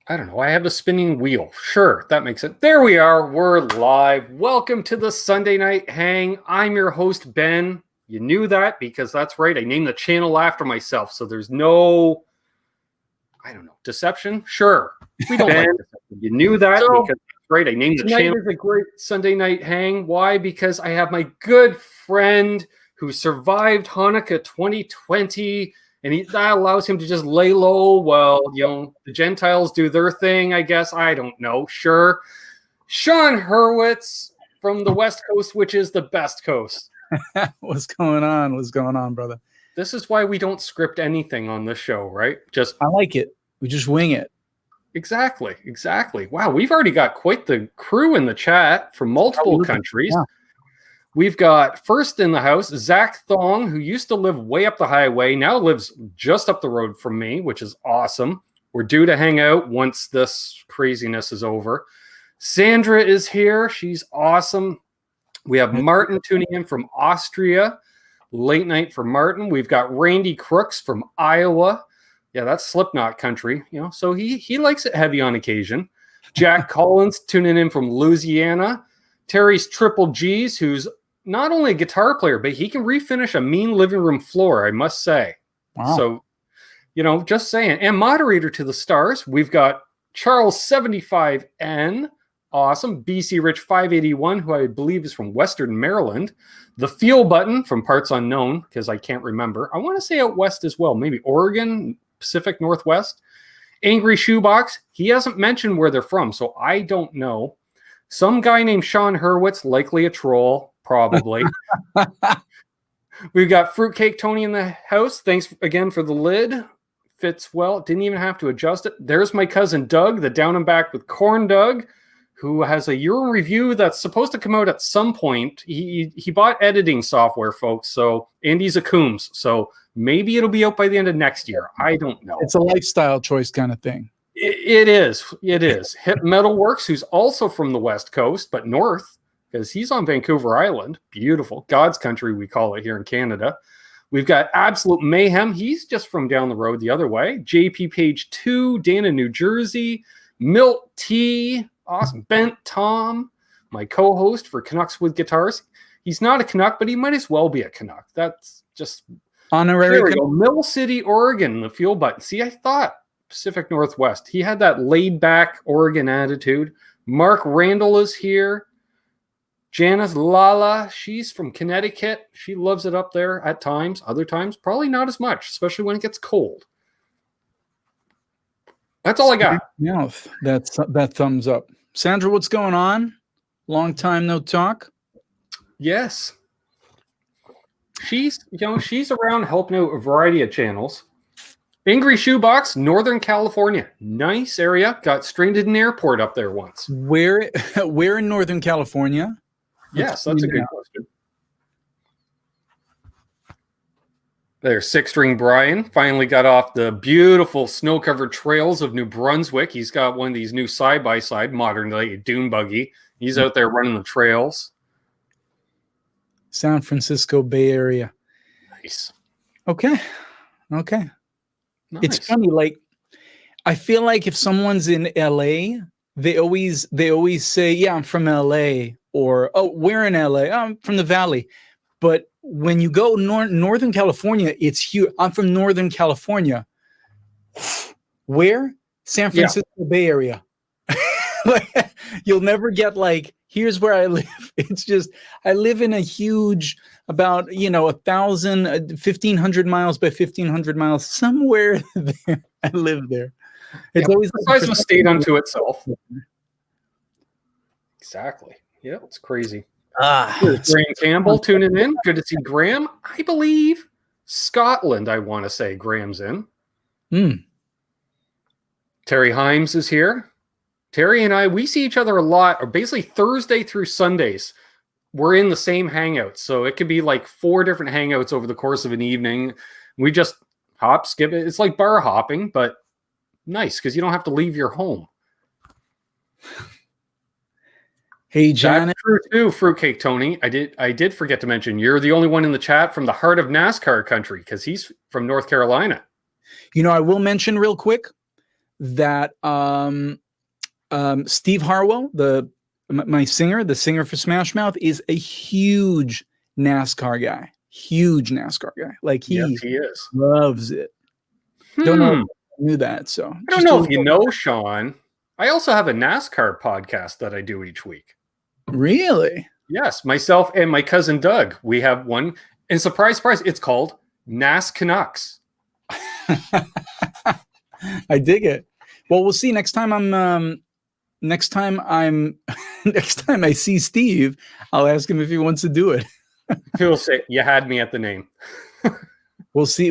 I don't know. I have a spinning wheel. Sure, that makes it. There we are. We're live. Welcome to the Sunday Night Hang. I'm your host, Ben. You knew that because that's right. I named the channel after myself. So there's no, I don't know, deception? Sure. We don't like deception. You knew that because that's right. I named the channel. Tonight is a great Sunday Night Hang. Why? Because I have my good friend who survived Hanukkah 2020. And that allows him to just lay low while, the Gentiles do their thing, I guess. I don't know. Sure. Shawn Hurwitz from the West Coast, which is the best coast. What's going on? What's going on, brother? This is why we don't script anything on this show, right? I like it. We just wing it. Exactly. Wow, we've already got quite the crew in the chat from multiple countries. Yeah. We've got first in the house, Zach Thong, who used to live way up the highway, now lives just up the road from me, which is awesome. We're due to hang out once this craziness is over. Sandra is here. She's awesome. We have Martin tuning in from Austria. Late night for Martin. We've got Randy Crooks from Iowa. Yeah, that's Slipknot country, so he likes it heavy on occasion. Jack Collins tuning in from Louisiana. Terry's Triple G's, who's not only a guitar player, but he can refinish a mean living room floor, I must say. Wow. So, just saying. And moderator to the stars, we've got Charles 75N, awesome. BC Rich 581, who I believe is from Western Maryland. The Feel Button from Parts Unknown, because I can't remember. I want to say out west as well, maybe Oregon, Pacific Northwest. Angry Shoebox, he hasn't mentioned where they're from, so I don't know. Some guy named Shawn Hurwitz, likely a troll. Probably. We've got Fruitcake Tony in the house. Thanks again for the lid. Fits well. Didn't even have to adjust it. There's my cousin Doug, the Down and Back with Corn Doug, who has a year in review that's supposed to come out at some point. He bought editing software, folks. So, and he's a Coombs. So maybe it'll be out by the end of next year. I don't know. It's a lifestyle choice kind of thing. It is. Hip Metal Works, who's also from the West Coast, but north, because he's on Vancouver Island. Beautiful. God's country, we call it here in Canada. We've got Absolute Mayhem. He's just from down the road the other way. JP Page 2, Dana, New Jersey. Milt T, awesome. Bent Tom, my co-host for Canucks with Guitars. He's not a Canuck, but he might as well be a Canuck. That's just honorary. Mill City, Oregon, the Fuel Button. See, I thought Pacific Northwest. He had that laid-back Oregon attitude. Mark Randall is here. Janice Lala, she's from Connecticut. She loves it up there at times. Other times, probably not as much, especially when it gets cold. That's all I got. Mouth. That thumbs up. Sandra, what's going on? Long time no talk. Yes. She's around helping out a variety of channels. Angry Shoebox, Northern California. Nice area. Got stranded in an airport up there once. Where in Northern California? Yes, that's a good question. There's Six String Brian. Finally got off the beautiful snow-covered trails of New Brunswick. He's got one of these new side-by-side modern-day dune buggy. He's out there running the trails. San Francisco Bay Area. Nice. Okay. Nice. It's funny, like I feel like if someone's in LA, they always say, "Yeah, I'm from LA," or "Oh, we're in LA. I'm from the Valley." But when you go Northern California, it's huge. I'm from Northern California. Where? San Francisco Bay Area. Like, you'll never get like, here's where I live. It's just, I live in a huge, about, 1,500 miles by 1,500 miles, somewhere there. I live there. It's always the size of a state unto itself. Exactly. Yeah, it's crazy. Graham Campbell tuning in. Good to see Graham. I believe Scotland, I want to say Graham's in. Terry Himes is here. Terry and I, we see each other a lot, or basically Thursday through Sundays. We're in the same hangouts. So it could be like 4 different hangouts over the course of an evening. We just hop, skip it. It's like bar hopping, but nice because you don't have to leave your home. Hey, John. That's true too, Fruitcake Tony. I did forget to mention you're the only one in the chat from the heart of NASCAR country because he's from North Carolina. I will mention real quick that Steve Harwell, my singer, the singer for Smash Mouth, is a huge NASCAR guy. Huge NASCAR guy. Like he is. Loves it. Don't know if I knew that. So I don't know if you know, Shawn. I also have a NASCAR podcast that I do each week. Really? Yes, myself and my cousin Doug. We have one, and surprise, surprise, it's called NAS Canucks. I dig it. Well, we'll see next time next time I see Steve, I'll ask him if he wants to do it. He'll say, "You had me at the name." We'll see,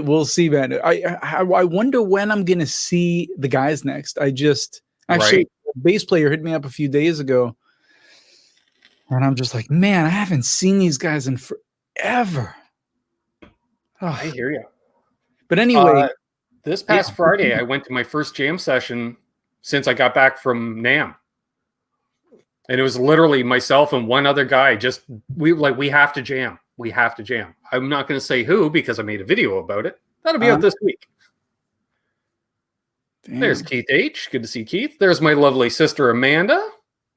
man. I wonder when I'm gonna see the guys next. Actually, a bass player hit me up a few days ago, and I'm just like, man, I haven't seen these guys in forever. Oh. I hear you. But anyway, this past Friday, I went to my first jam session since I got back from NAMM. And it was literally myself and one other guy. We have to jam. We have to jam. I'm not going to say who because I made a video about it. That'll be out this week. Damn. There's Keith H. Good to see Keith. There's my lovely sister, Amanda.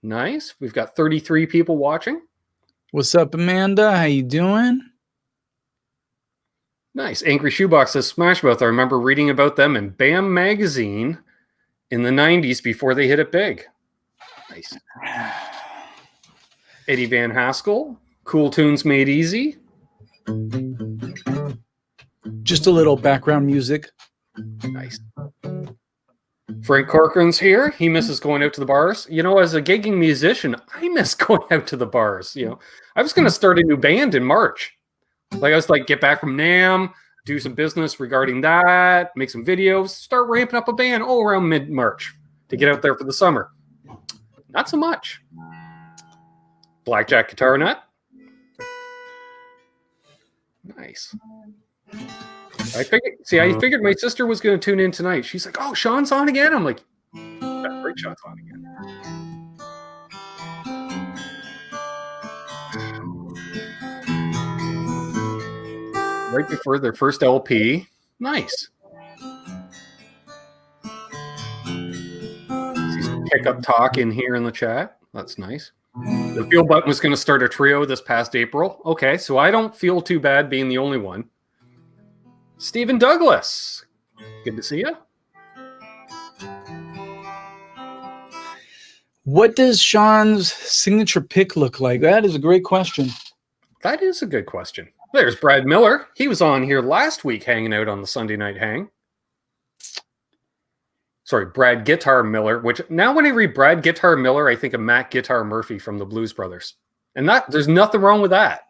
Nice. We've got 33 people watching. What's up, Amanda? How you doing? Nice. Angry Shoebox says Smash Mouth. I remember reading about them in BAM magazine in the 90s before they hit it big. Nice. Eddie Van Haskell. Cool Tunes Made Easy. Just a little background music. Nice. Frank Corcoran's here. He misses going out to the bars. You know, as a gigging musician, I miss going out to the bars. You know, I was going to start a new band in March. Like, I was like, get back from NAMM, do some business regarding that, make some videos, start ramping up a band around mid-March to get out there for the summer. Not so much. Blackjack Guitar Nut. Nice. I figured my sister was going to tune in tonight. She's like, oh, Shawn's on again? I'm like, that's great, Shawn's on again. Right before their first LP. Nice. See some pickup talk in here in the chat. That's nice. The Feel Button was going to start a trio this past April. Okay, so I don't feel too bad being the only one. Stephen Douglas. Good to see you. What does Shawn's signature pick look like? That is a great question. That is a good question. There's Brad Miller. He was on here last week hanging out on the Sunday Night Hang. Sorry, Brad Guitar Miller, which now when I read Brad Guitar Miller, I think of Matt Guitar Murphy from the Blues Brothers. And there's nothing wrong with that.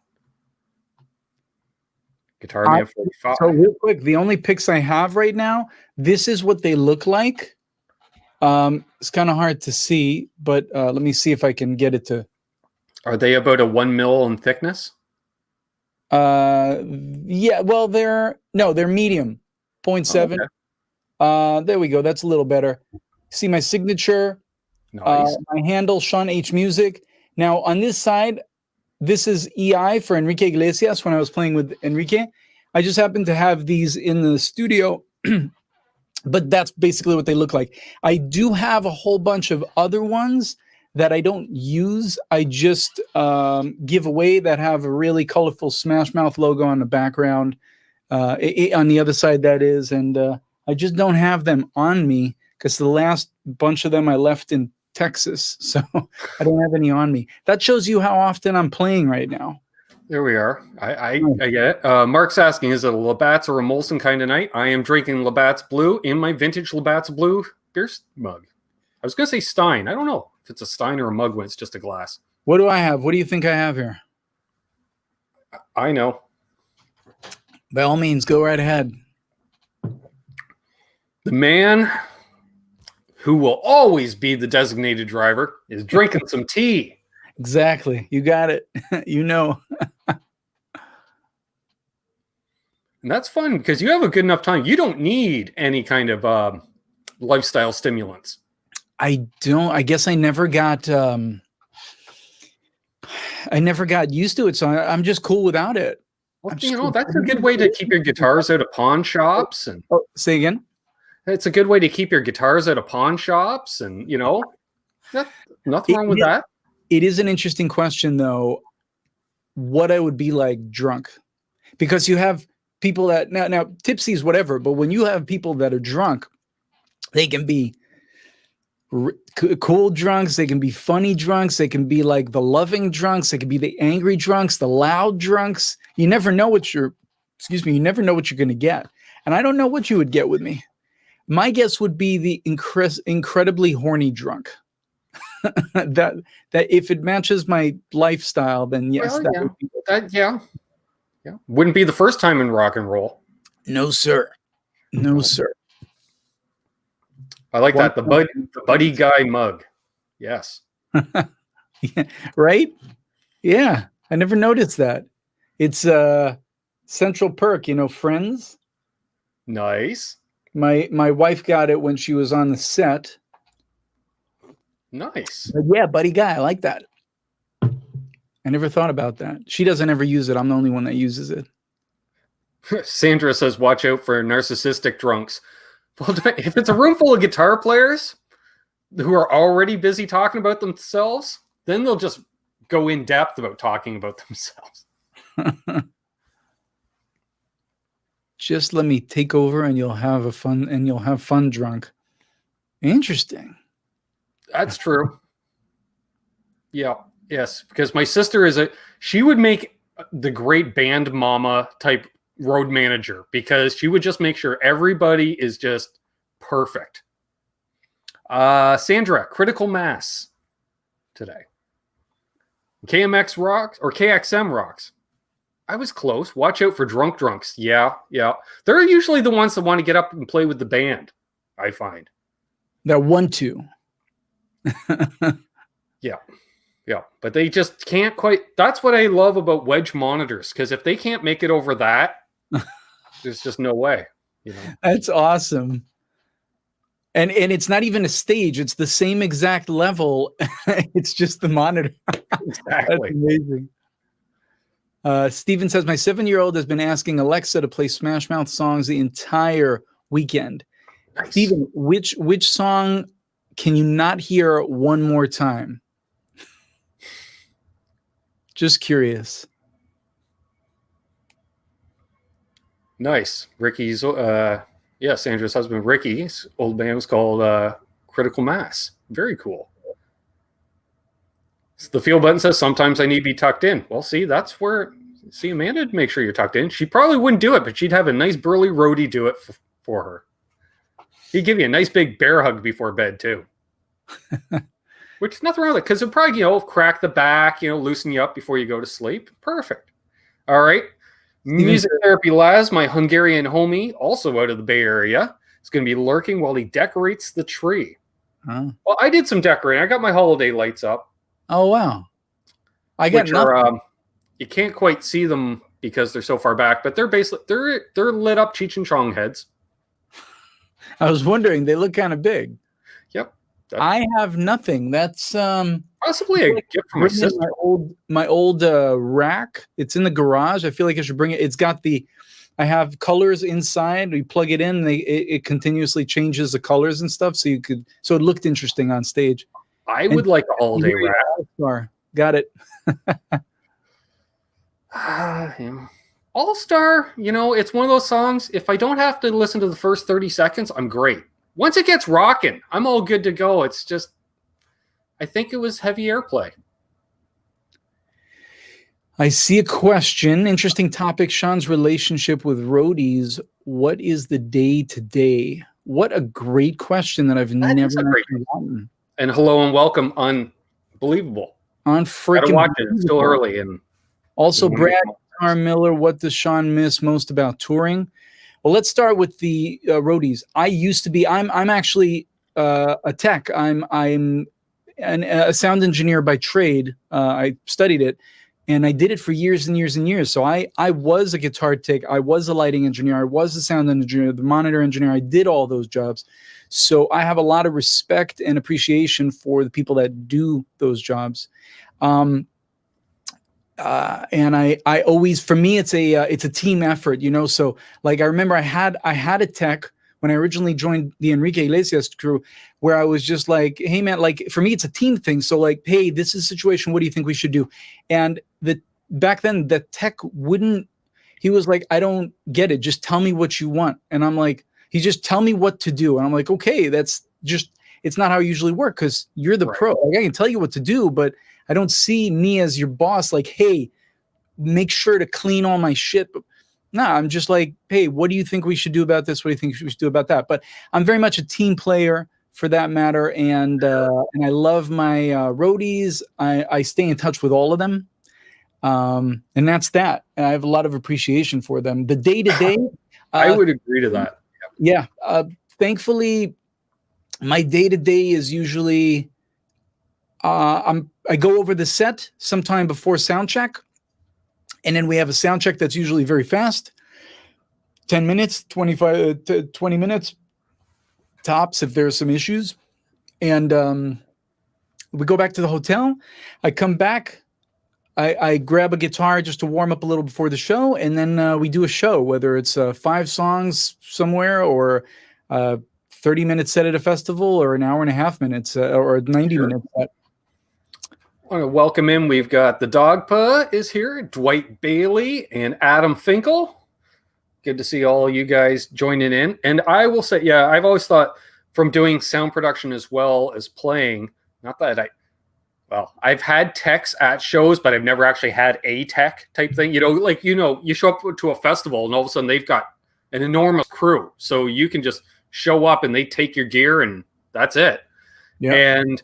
Guitar Man 45. So real quick, the only picks I have right now, this is what they look like. It's kind of hard to see, but let me see if I can get it to. Are they about a 1 mil in thickness? Yeah, well, they're medium, 0.7. Okay. There we go. That's a little better. See my signature, nice. My handle, Shawn H Music. Now on this side, this is EI for Enrique Iglesias when I was playing with Enrique. I just happened to have these in the studio, but that's basically what they look like. I do have a whole bunch of other ones that I don't use. I just give away that have a really colorful Smash Mouth logo on the background. On the other side, that is. And I just don't have them on me because the last bunch of them I left in Texas. So I don't have any on me. That shows you how often I'm playing right now. There we are. I get it. Mark's asking, is it a Labatt's or a Molson kind of night? I am drinking Labatt's Blue in my vintage Labatt's Blue beer mug. I was going to say Stein. I don't know if it's a Stein or a mug when it's just a glass. What do I have? What do you think I have here? I know. By all means, go right ahead. The man who will always be the designated driver is drinking some tea. Exactly. You got it. You know. And that's fun because you have a good enough time. You don't need any kind of lifestyle stimulants. I don't. I guess I never got used to it, so I'm just cool without it. Well, you know, that's a good way to keep your guitars out of pawn shops. And say again. It's a good way to keep your guitars out of pawn shops, and nothing wrong with that. It is an interesting question, though, what I would be like drunk, because you have people that now tipsy's whatever, but when you have people that are drunk, they can be cool drunks, they can be funny drunks, they can be like the loving drunks, they can be the angry drunks, the loud drunks. You never know what you're going to get. And I don't know what you would get with me. My guess would be the incredibly horny drunk. that if it matches my lifestyle, then yes, well, that would be yeah. Wouldn't be the first time in rock and roll. No, sir. No, sir. I like that. The buddy guy mug. Yes. Yeah, right? Yeah. I never noticed that. It's a Central Perk, Friends. Nice. My wife got it when she was on the set. Nice. But yeah, buddy guy. I like that. I never thought about that. She doesn't ever use it. I'm the only one that uses it. Sandra says, watch out for narcissistic drunks. Well, if it's a room full of guitar players who are already busy talking about themselves, then they'll just go in depth about talking about themselves. Just let me take over and you'll have fun drunk. Interesting. That's true. Yeah. Yes. Because my sister she would make the great band mama type road manager, because she would just make sure everybody is just perfect. Sandra, critical mass today. KMX rocks or KXM rocks. I was close. Watch out for drunk drunks. Yeah. They're usually the ones that want to get up and play with the band, I find. That 1-2. Yeah. But they just can't quite. That's what I love about wedge monitors, because if they can't make it over that, there's just no way. That's awesome. And it's not even a stage. It's the same exact level. It's just the monitor. Exactly. That's amazing. Steven says, my 7-year-old has been asking Alexa to play Smash Mouth songs the entire weekend. Nice. Steven, which song can you not hear one more time? Just curious. Nice. Ricky's, Sandra's husband, Ricky's old band was called Critical Mass. Very cool. So the field button says, sometimes I need to be tucked in. Well, see, that's where, Amanda, make sure you're tucked in. She probably wouldn't do it, but she'd have a nice burly roadie do it for her. He'd give you a nice big bear hug before bed, too. Which is nothing wrong with it, because it'll probably, crack the back, loosen you up before you go to sleep. Perfect. All right. Music Therapy Laz, my Hungarian homie, also out of the Bay Area, is going to be lurking while he decorates the tree. Huh? Well, I did some decorating. I got my holiday lights up. Oh, wow. I got nothing. You can't quite see them because they're so far back, but they're basically they're lit up Cheech and Chong heads. I was wondering, they look kind of big. Yep. I have nothing. That's possibly a gift from my sister. My old rack. It's in the garage. I feel like I should bring it. It's got I have colors inside. We plug it in. It continuously changes the colors and stuff. So it looked interesting on stage. I would like a holiday rack. All-Star. Got it. All-Star, it's one of those songs. If I don't have to listen to the first 30 seconds, I'm great. Once it gets rocking, I'm all good to go. It's just, I think it was heavy airplay. I see a question. Interesting topic. Shawn's relationship with roadies. What is the day-to-day? What a great question that I've never gotten. And hello and welcome. Unbelievable. On freaking watch it. It's still early. And also, Brad Miller, what does Shawn miss most about touring? Well, let's start with the roadies. I'm actually a tech. I'm a sound engineer by trade. I studied it, and I did it for years and years and years. So I was a guitar tech. I was a lighting engineer. I was a sound engineer, the monitor engineer. I did all those jobs. So I have a lot of respect and appreciation for the people that do those jobs. And I always, for me, it's a team effort, so like, I remember I had a tech when I originally joined the Enrique Iglesias crew, where I was just like, hey man, like for me, it's a team thing. So like, hey, this is a situation. What do you think we should do? And back then the tech wouldn't, he was like, I don't get it. Just tell me what you want. And I'm like, he just tell me what to do. And I'm like, okay, that's just, it's not how I usually work. Cause you're the pro. Like I can tell you what to do, but I don't see me as your boss. Like, hey, make sure to clean all my shit. But I'm just like, hey, what do you think we should do about this? What do you think we should do about that? But I'm very much a team player for that matter. And I love my roadies. I stay in touch with all of them. And that's that. And I have a lot of appreciation for them. The day-to-day. I would agree to that. Yeah. Thankfully, my day-to-day is usually I go over the set sometime before sound check. And then we have a sound check that's usually very fast. 10 minutes, 25 to 20 minutes tops if there are some issues. And we go back to the hotel. I come back. I grab a guitar just to warm up a little before the show. And then we do a show, whether it's 5 songs somewhere or 30-minute set at a festival or an hour and a half minutes or a 90-minute set. I want to welcome in. We've got the Dogpa is here, Dwight Bailey and Adam Finkel. Good to see all you guys joining in. And I will say, yeah, I've always thought from doing sound production as well as playing, not that I've had techs at shows, but I've never actually had a tech type thing. You show up to a festival and all of a sudden they've got an enormous crew. So you can just show up and they take your gear and that's it. Yeah. And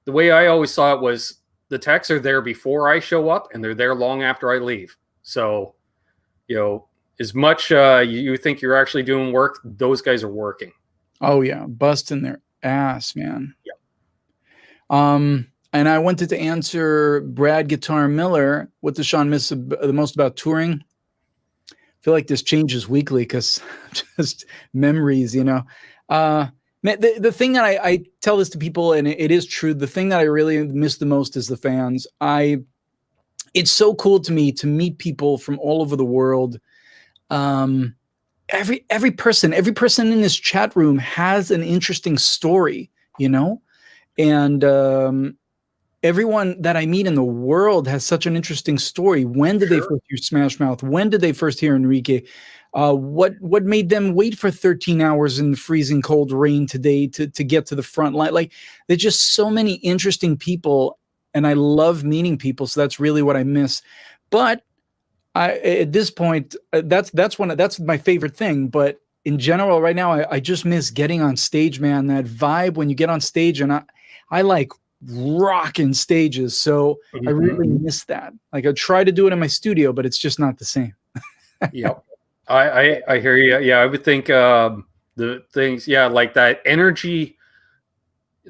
the way I always saw it was, the techs are there before I show up and they're there long after I leave. So, as much you think you're actually doing work, those guys are working. Oh yeah. Busting their ass, man. Yeah. And I wanted to answer Brad Guitar Miller. What does Shawn miss the most about touring? I feel like this changes weekly because just memories, the thing that I tell this to people, and it is true, the thing that I really miss the most is the fans. It's so cool to me to meet people from all over the world. Every person in this chat room has an interesting story, and everyone that I meet in the world has such an interesting story. When did they first hear Smash Mouth? When did they first hear Enrique? What made them wait for 13 hours in the freezing cold rain today to get to the front line? Like, there's just so many interesting people, and I love meeting people. So that's really what I miss. But at this point, that's my favorite thing. But in general, right now, I just miss getting on stage, man. That vibe when you get on stage, and I like rocking stages. So I really miss that. Like, I try to do it in my studio, but it's just not the same. Yep. I hear you. Yeah, I would think the things, like that energy,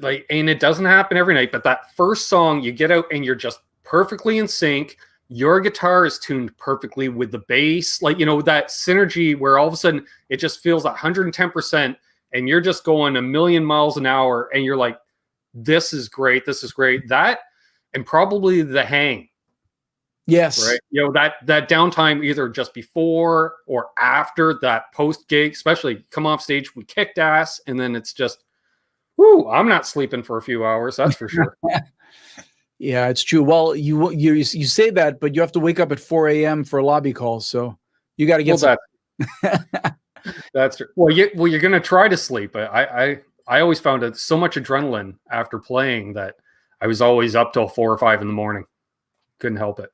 and it doesn't happen every night, but that first song you get out and you're just perfectly in sync. Your guitar is tuned perfectly with the bass, that synergy where all of a sudden it just feels 110% and you're just going a million miles an hour and you're like, this is great. This is great. That, and probably the hang. Yes. Right. That downtime either just before or after that post gig, especially come off stage, we kicked ass. And then it's just, I'm not sleeping for a few hours. That's for sure. Yeah, it's true. Well, you say that, but you have to wake up at 4 a.m. for a lobby call. So you got to get that's true. Well, you're going to try to sleep. I always found it so much adrenaline after playing that I was always up till 4 or 5 in the morning. Couldn't help it.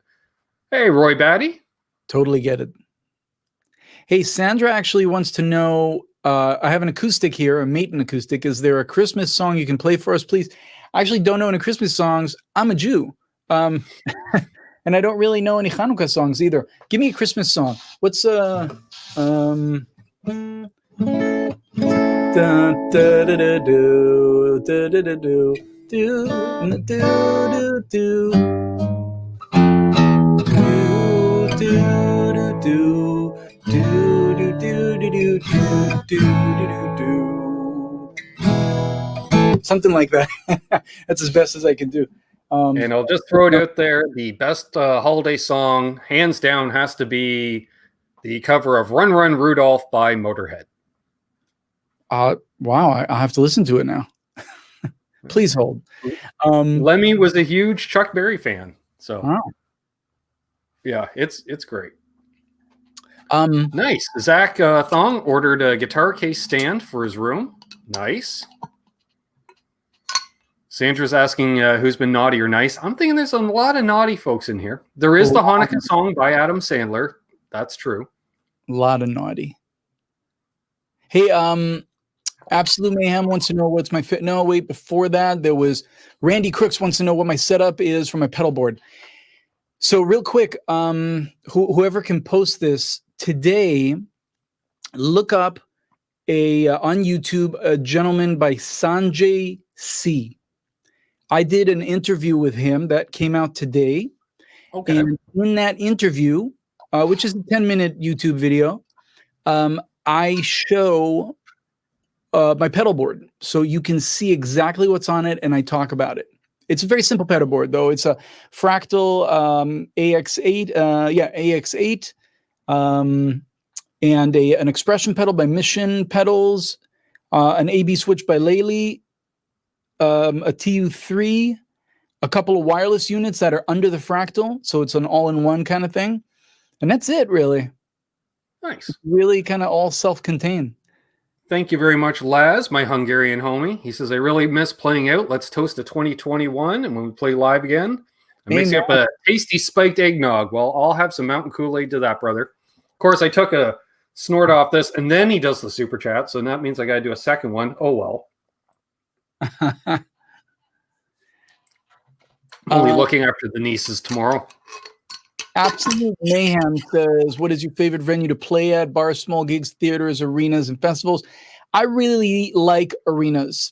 Hey, Roy Batty. Totally get it. Hey, Sandra actually wants to know, I have an acoustic here, a Maton acoustic. Is there a Christmas song you can play for us, please? I actually don't know any Christmas songs. I'm a Jew. And I don't really know any Hanukkah songs either. Give me a Christmas song. What's da, da, da, da, do, da, da, da, do, do, do, do, do. Something like that. That's as best as I can do. And I'll just throw it out there. The best holiday song, hands down, has to be the cover of Run, Run, Rudolph by Motorhead. Wow, I have to listen to it now. Please hold. Lemmy was a huge Chuck Berry fan, so wow. Yeah, it's great. Nice. Zach Thong ordered a guitar case stand for his room. Nice. Sandra's asking who's been naughty or nice. I'm thinking there's a lot of naughty folks in here. There is the Hanukkah song by Adam Sandler. That's true. A lot of naughty. Hey, Absolute Mayhem wants to know what's my fit. No, wait, before that, there was Randy Crooks wants to know what my setup is for my pedal board. So real quick, whoever can post this today, look up on YouTube a gentleman by Sanjay C. I did an interview with him that came out today. Okay. And in that interview, which is a 10-minute YouTube video, I show my pedal board so you can see exactly what's on it, and I talk about it. It's a very simple pedal board, though. It's a Fractal AX8, AX8, and an expression pedal by Mission Pedals, an AB switch by Lely, a TU3, a couple of wireless units that are under the Fractal, so it's an all-in-one kind of thing, and that's it, really. Nice. It's really kind of all self-contained. Thank you very much, Laz, my Hungarian homie. He says, I really miss playing out. Let's toast to 2021. And when we play live again, I'm mixing up a tasty spiked eggnog. Well, I'll have some Mountain Kool-Aid to that, brother. Of course, I took a snort off this, and then he does the super chat. So that means I got to do a second one. Oh, well. Only looking after the nieces tomorrow. Absolute Mayhem says, what is your favorite venue to play at? Bars, small gigs, theaters, arenas, and festivals? I really like arenas.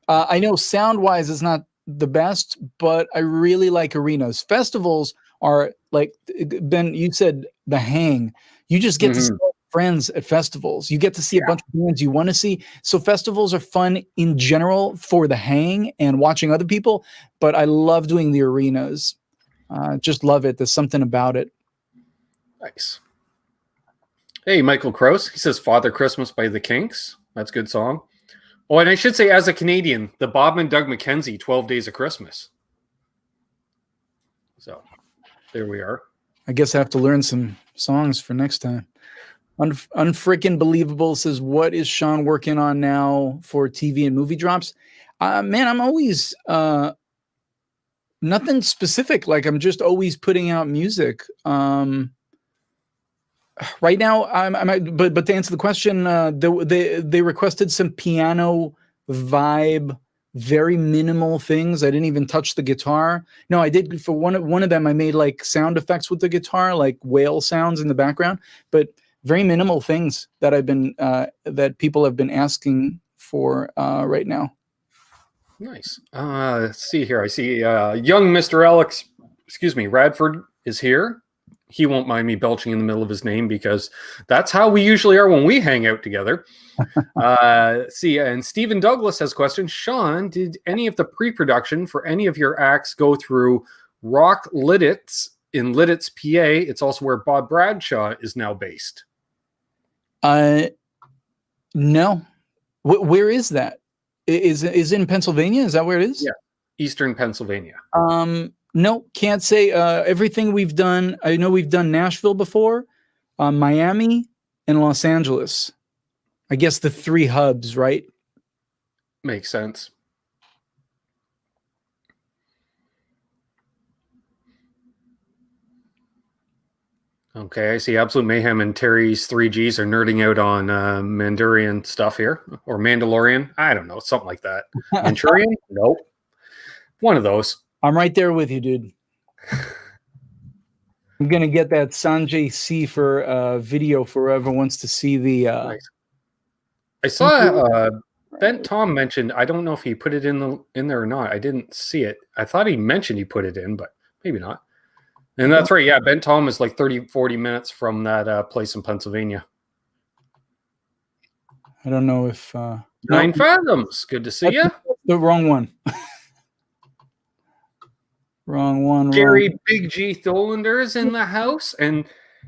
I know sound-wise it's not the best, but I really like arenas. Festivals are like, Ben, you said the hang. You just get to see friends at festivals. You get to see a bunch of bands you want to see. So festivals are fun in general for the hang and watching other people, but I love doing the arenas. Just love it. There's something about it. Nice. Hey, Michael Krause. He says Father Christmas by the Kinks. That's a good song. Oh, and I should say, as a Canadian, the Bob and Doug McKenzie 12 Days of Christmas. So there we are. I guess I have to learn some songs for next time. Unfrickin' Believable says, what is Shawn working on now for TV and movie drops? Man, I'm always... nothing specific. Like I'm just always putting out music. Right now, but to answer the question, they requested some piano vibe, very minimal things. I didn't even touch the guitar. No, I did for one of them. I made like sound effects with the guitar, like whale sounds in the background, but very minimal things that I've been that people have been asking for right now. Nice. Let's see here. I see young Mr. Alex, Radford is here. He won't mind me belching in the middle of his name because that's how we usually are when we hang out together. And Stephen Douglas has a question. Shawn, did any of the pre-production for any of your acts go through Rock Lidditz in Lidditz, PA? It's also where Bob Bradshaw is now based. No. Where is that? Is it in Pennsylvania? Is that where it is? Yeah, Eastern Pennsylvania. No, can't say. Everything we've done, I know we've done Nashville before, Miami, and Los Angeles. I guess the 3 hubs, right? Makes sense. Okay, I see Absolute Mayhem and Terry's 3Gs are nerding out on Mandalorian stuff here. Or Mandalorian. I don't know, something like that. Manchurian? Nope. One of those. I'm right there with you, dude. I'm going to get that Sanjay C for video for whoever wants to see the... Nice. I saw Ben Tom mentioned, I don't know if he put it in there or not. I didn't see it. I thought he mentioned he put it in, but maybe not. And that's right. Yeah, Ben Tom is like 30, 40 minutes from that place in Pennsylvania. I don't know if... Nine Fathoms. Good to see you. The wrong one. Wrong one. Gary Big G Tholander is in the house. And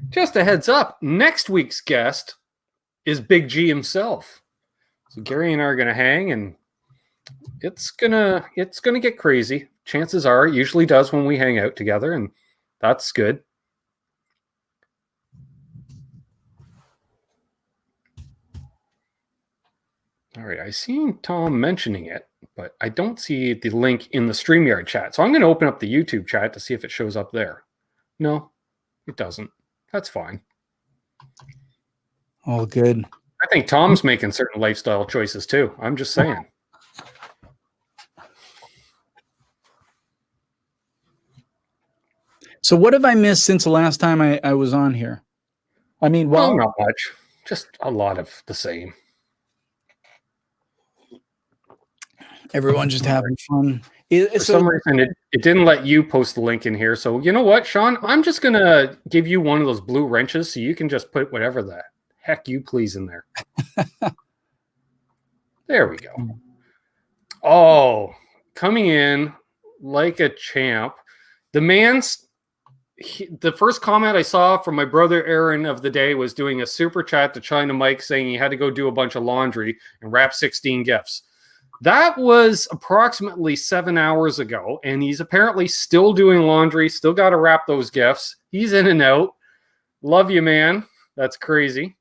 just a heads up, next week's guest is Big G himself. So Gary and I are gonna hang, and it's gonna get crazy. Chances are, it usually does when we hang out together, and that's good. All right, I seen Tom mentioning it, but I don't see the link in the StreamYard chat. So I'm going to open up the YouTube chat to see if it shows up there. No, it doesn't. That's fine. All good. I think Tom's making certain lifestyle choices too. I'm just saying. So what have I missed since the last time I was on here? I mean, well, not much. Just a lot of the same. Everyone just having fun. For some reason, it didn't let you post the link in here. So you know what, Shawn? I'm just going to give you one of those blue wrenches so you can just put whatever the heck you please in there. There we go. Oh, coming in like a champ. The first comment I saw from my brother Aaron of the day was doing a super chat to China Mike saying he had to go do a bunch of laundry and wrap 16 gifts. That was approximately 7 hours ago, and he's apparently still doing laundry, still got to wrap those gifts. He's in and out. Love you, man. That's crazy.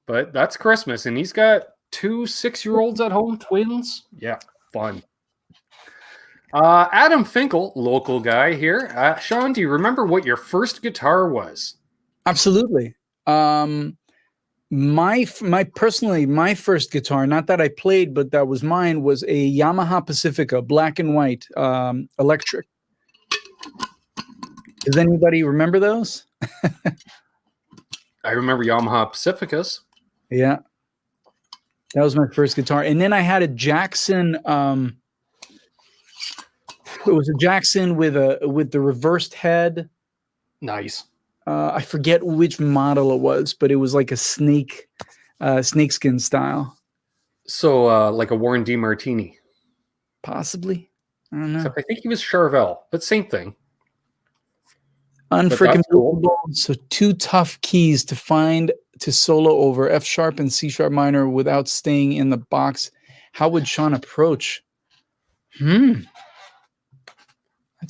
But that's Christmas, and he's got 2 6-year-olds at home, twins. Yeah, fun. Adam Finkel, local guy here. Shawn, do you remember what your first guitar was? Absolutely. My first guitar, not that I played, but that was mine, was a Yamaha Pacifica, black and white, electric. Does anybody remember those? I remember Yamaha Pacificas. Yeah. That was my first guitar. And then I had a Jackson, it was a Jackson with the reversed head. Nice. I forget which model it was, but it was like a snakeskin style. So like a Warren D. Martini. Possibly. I don't know. Except I think he was Charvel, but same thing. Unfreaking cool. So 2 tough keys to find to solo over F sharp and C sharp minor without staying in the box. How would Shawn approach? That's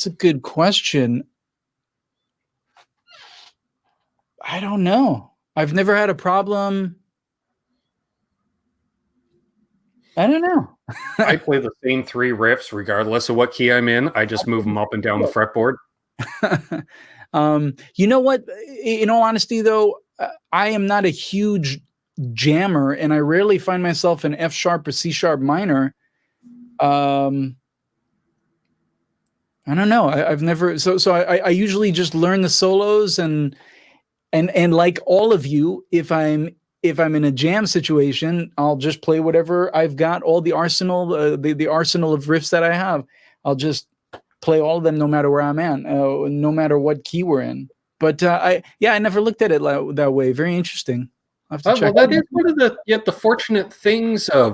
a good question. I don't know. I've never had a problem. I don't know. I play the same 3 riffs regardless of what key I'm in. I just move them up and down the fretboard. You know what? In all honesty, though, I am not a huge jammer, and I rarely find myself in F sharp or C sharp minor. I don't know. I've never. So I usually just learn the solos and like all of you, if I'm in a jam situation, I'll just play whatever I've got, all the arsenal, the arsenal of riffs that I have. I'll just play all of them, no matter where I'm at, no matter what key we're in. But I never looked at it that way. Very interesting. I'll have to check. Well, that is one of the fortunate things of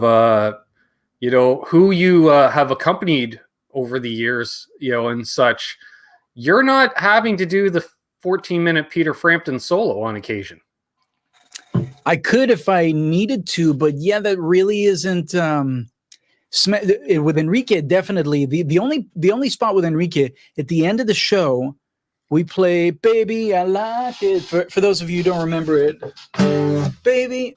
who you have accompanied over the years, and such. You're not having to do the 14-minute Peter Frampton solo on occasion. I could if I needed to, but yeah, that really isn't with Enrique. Definitely the only spot with Enrique at the end of the show, we play "Baby I Like It." For those of you who don't remember it, baby,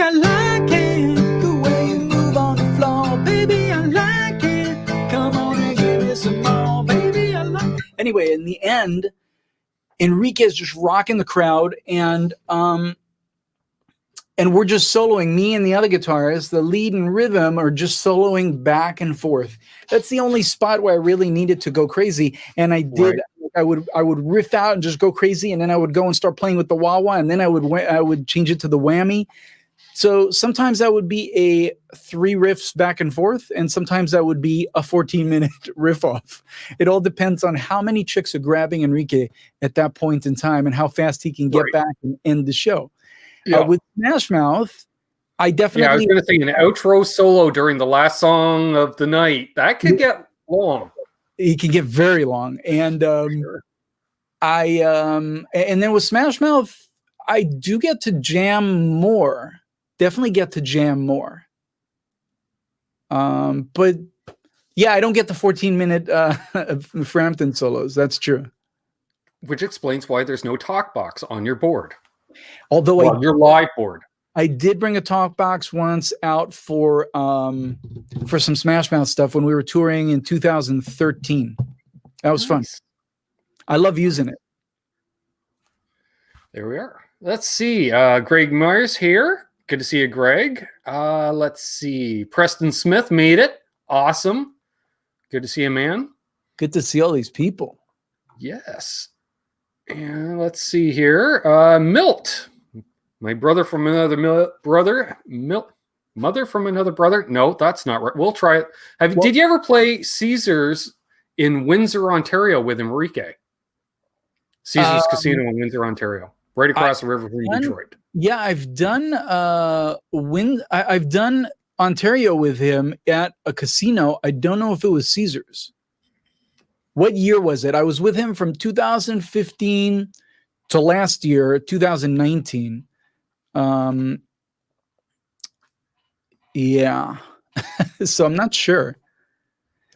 I like it the way you move on the floor, baby. I like it. Come on and give me some more, baby. I like it. Anyway, in the end, Enrique is just rocking the crowd, and we're just soloing. Me and the other guitarist, the lead and rhythm, are just soloing back and forth. That's the only spot where I really needed to go crazy, and I did. Right. I would riff out and just go crazy, and then I would go and start playing with the wah-wah, and then I would change it to the whammy. So sometimes that would be a 3 riffs back and forth, and sometimes that would be a 14-minute riff off. It all depends on how many chicks are grabbing Enrique at that point in time and how fast he can get back and end the show. Yeah. With Smash Mouth, I definitely... Yeah, I was going to say an outro solo during the last song of the night. That could get long. It can get very long. And sure. And then with Smash Mouth, I do get to jam more. Definitely get to jam more. But yeah, I don't get the 14-minute Frampton solos. That's true. Which explains why there's no talk box on your board. Although your live board. I did bring a talk box once out for some Smash Mouth stuff when we were touring in 2013. That was fun. I love using it. There we are. Let's see. Greg Myers here. Good to see you, Greg. Let's see. Preston Smith made it. Awesome. Good to see you, man. Good to see all these people. Yes. And let's see here. Milt. My brother from another brother. Mother from another brother. No, that's not right. We'll try it. Did you ever play Caesars in Windsor, Ontario with Enrique? Caesars Casino in Windsor, Ontario. Right across the river from Detroit. Yeah, I've done I've done Ontario with him at a casino. I don't know if it was Caesars. What year was it? I was with him from 2015 to last year, 2019. Yeah. So I'm not sure.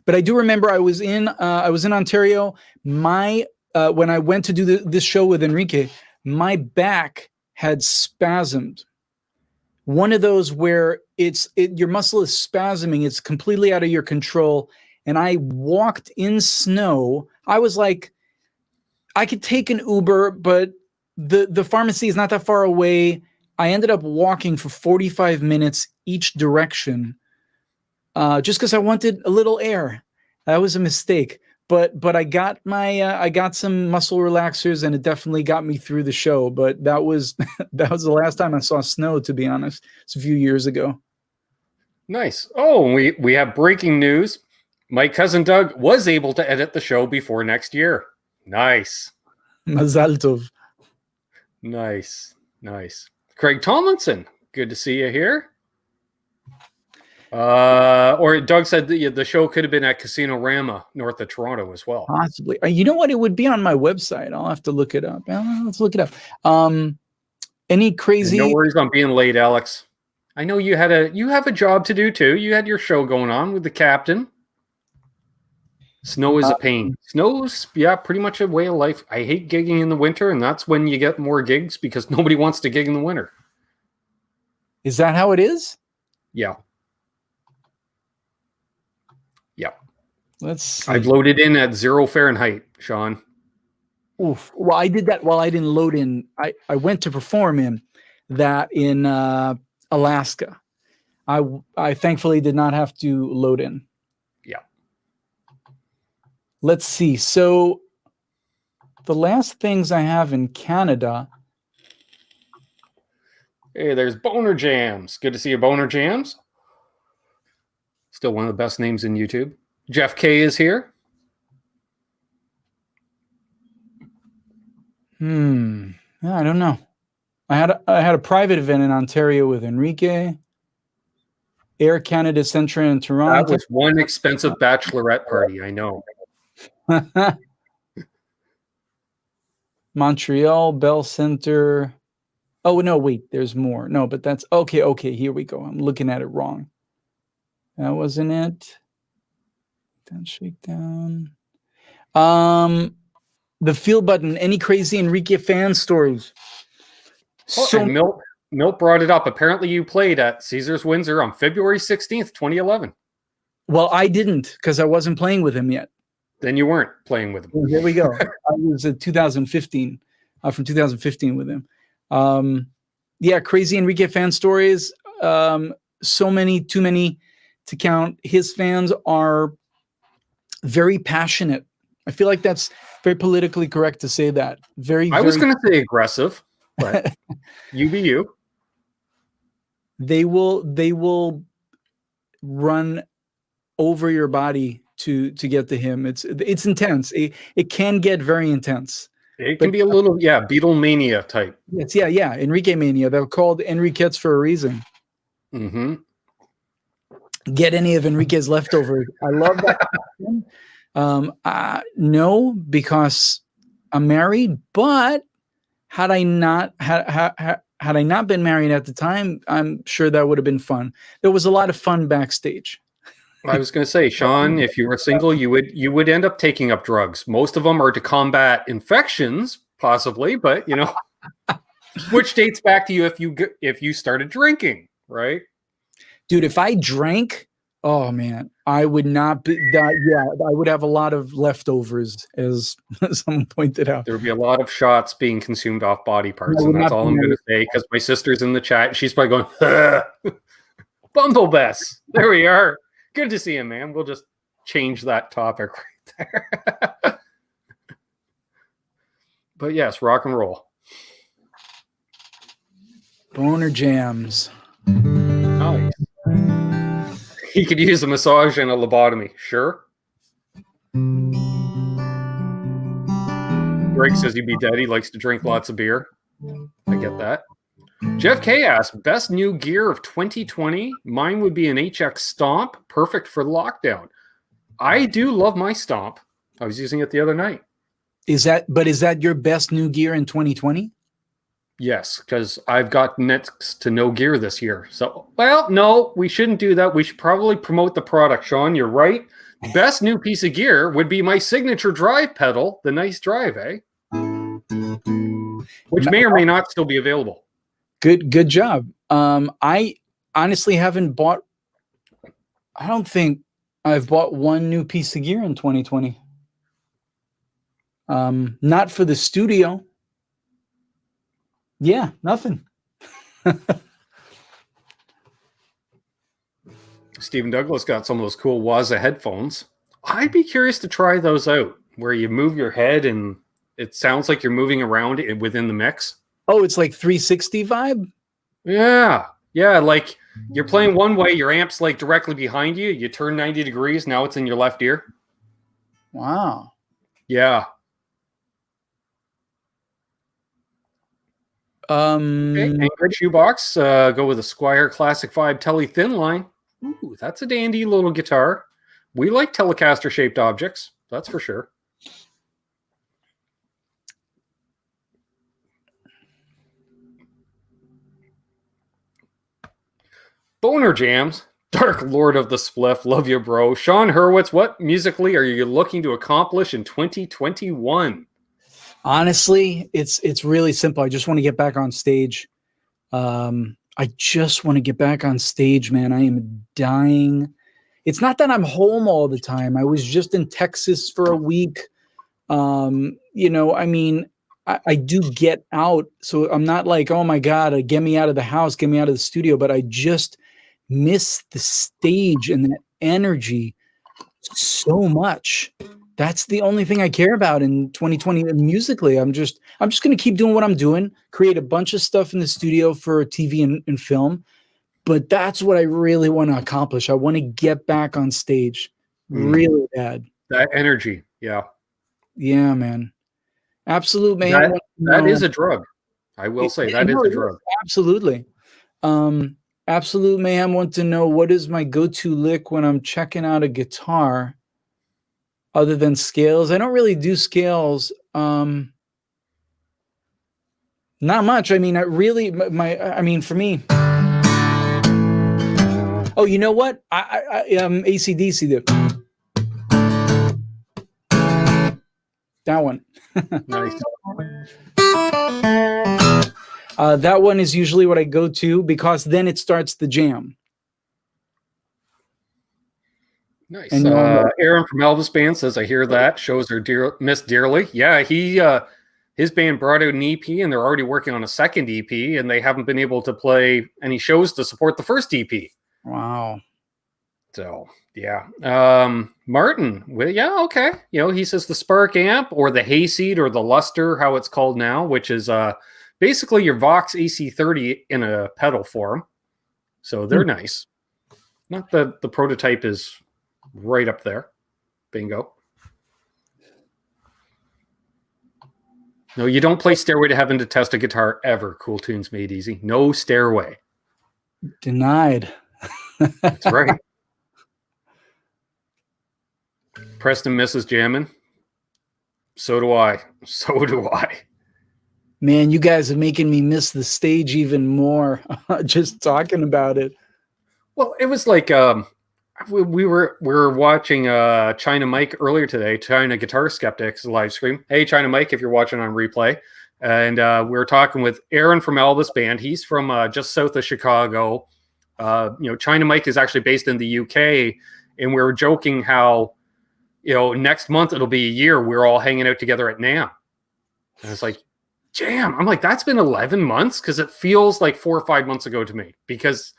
But I do remember I was in Ontario. My when I went to do this show with Enrique, my back had spasmed. One of those where your muscle is spasming, it's completely out of your control. And I walked in snow. I was like, I could take an Uber, but the pharmacy is not that far away. I ended up walking for 45 minutes each direction, just because I wanted a little air. That was a mistake. But I got I got some muscle relaxers, and it definitely got me through the show. But that was the last time I saw snow, to be honest. It's a few years ago. Nice. Oh, we have breaking news. My cousin Doug was able to edit the show before next year. Nice. Mazal tov. Nice. Craig Tomlinson, good to see you here. Or Doug said the show could have been at Casino Rama, north of Toronto as well. Possibly. You know what? It would be on my website. I'll have to look it up. Let's look it up. Any crazy? No worries on being late, Alex. I know you have a job to do too. You had your show going on with the captain. Snow is a pain. Snow's, pretty much a way of life. I hate gigging in the winter, and that's when you get more gigs because nobody wants to gig in the winter. Is that how it is? Yeah. Let's see. I've loaded in at 0 Fahrenheit, Shawn. Oof. Well, I did that while I didn't load in. I went to perform in that in Alaska. I thankfully did not have to load in. Yeah. Let's see. So the last things I have in Canada. Hey, there's Boner Jams. Good to see you, Boner Jams. Still one of the best names in YouTube. Jeff K is here. I don't know. I had a private event in Ontario with Enrique. Air Canada Centre in Toronto. That was one expensive bachelorette party, I know. Montreal Bell Center. Oh no, wait, there's more. No, but that's okay, here we go. I'm looking at it wrong. That wasn't it. Down, shakedown. The feel button. Any crazy Enrique fan stories? And Milt brought it up. Apparently you played at Caesars Windsor on February 16th, 2011. Well, I didn't because I wasn't playing with him yet. Then you weren't playing with him. Well, here we go. I was at 2015, from 2015 with him. Crazy Enrique fan stories. So many, too many to count. His fans are very passionate. I feel like that's very politically correct to say that. I was going to say aggressive, but you be you. They will run over your body to get to him. It's intense. It can get very intense. It can be a little, Beatlemania type. Yes, yeah. Enrique mania. They're called Enriquettes for a reason. Mm-hmm. Get any of Enrique's leftovers. I love that. No, because I'm married, but had I not been married at the time, I'm sure that would have been fun. There was a lot of fun backstage. I was going to say, Shawn, if you were single, you would end up taking up drugs. Most of them are to combat infections, possibly, but you know, which dates back to you if you started drinking, right? Dude, if I drank, oh man, I would not be that. Yeah, I would have a lot of leftovers, as someone pointed out. There would be a lot of shots being consumed off body parts, and that's all I'm going to say because my sister's in the chat. She's probably going, Bumblebess. There we are. Good to see you, man. We'll just change that topic right there. But yes, rock and roll. Boner jams. Nice. He could use a massage and a lobotomy. Sure. Greg says he'd be dead. He likes to drink lots of beer. I get that. Jeff K asked, best new gear of 2020? Mine would be an HX Stomp, perfect for lockdown. I do love my Stomp. I was using it the other night. Is that your best new gear in 2020? Yes, because I've got next to no gear this year. So, well, no, we shouldn't do that. We should probably promote the product, Shawn. You're right. Best new piece of gear would be my signature drive pedal, the nice drive, eh? Which may or may not still be available. Good job. I honestly haven't bought. I don't think I've bought one new piece of gear in 2020. Not for the studio. Yeah, nothing. Stephen Douglas got some of those cool Waza headphones. I'd be curious to try those out, where you move your head and it sounds like you're moving around within the mix. Oh, it's like 360 vibe? Yeah. Yeah, like you're playing one way, your amp's like directly behind you. You turn 90 degrees, now it's in your left ear. Wow. Yeah. Okay, Angry Shoebox, go with a Squier Classic 5 Tele Thin Line. Ooh, that's a dandy little guitar. We like Telecaster-shaped objects, that's for sure. Boner Jams, Dark Lord of the Spliff, love you, bro. Shawn Hurwitz, what musically are you looking to accomplish in 2021? Honestly, it's really simple. I just want to get back on stage. I just want to get back on stage, man. I am dying. It's not that I'm home all the time. I was just in Texas for a week. You know, I mean, I do get out. So I'm not like, oh my God, get me out of the house, get me out of the studio. But I just miss the stage and that energy so much. That's the only thing I care about in 2020 musically. I'm just going to keep doing what I'm doing, create a bunch of stuff in the studio for TV and film. But that's what I really want to accomplish. I want to get back on stage really bad. That energy. Yeah. Yeah, man. Absolute man. That is a drug. I will say that is a drug. Absolutely. Absolute Mayhem want to know, what is my go-to lick when I'm checking out a guitar other than scales? I don't really do scales. Not much. I mean, I mean, for me. Oh, you know what? I AC/DC did. That one. Nice. That one is usually what I go to because then it starts the jam. Nice. Aaron from Elvis Band says, I hear that. Shows are missed dearly. Yeah, his band brought out an EP and they're already working on a second EP and they haven't been able to play any shows to support the first EP. Wow. So, yeah. Martin, well, yeah, okay. You know, he says the Spark amp or the Hayseed or the Luster, how it's called now, which is basically your Vox AC30 in a pedal form. So they're nice. Not that the prototype is right up there. Bingo. No, you don't play Stairway to Heaven to test a guitar ever. Cool Tunes Made Easy. No Stairway. Denied. That's right. Preston misses jamming. So do I. So do I. Man, you guys are making me miss the stage even more just talking about it. Well, it was like we were watching China Mike earlier today, China Guitar Skeptics live stream. Hey, China Mike, if you're watching on replay. And we were talking with Aaron from Elvis Band. He's from just south of Chicago. China Mike is actually based in the UK. And we were joking how, next month it'll be a year we're all hanging out together at NAMM. And it's like, damn. I'm like, that's been 11 months? Because it feels like 4 or 5 months ago to me. Because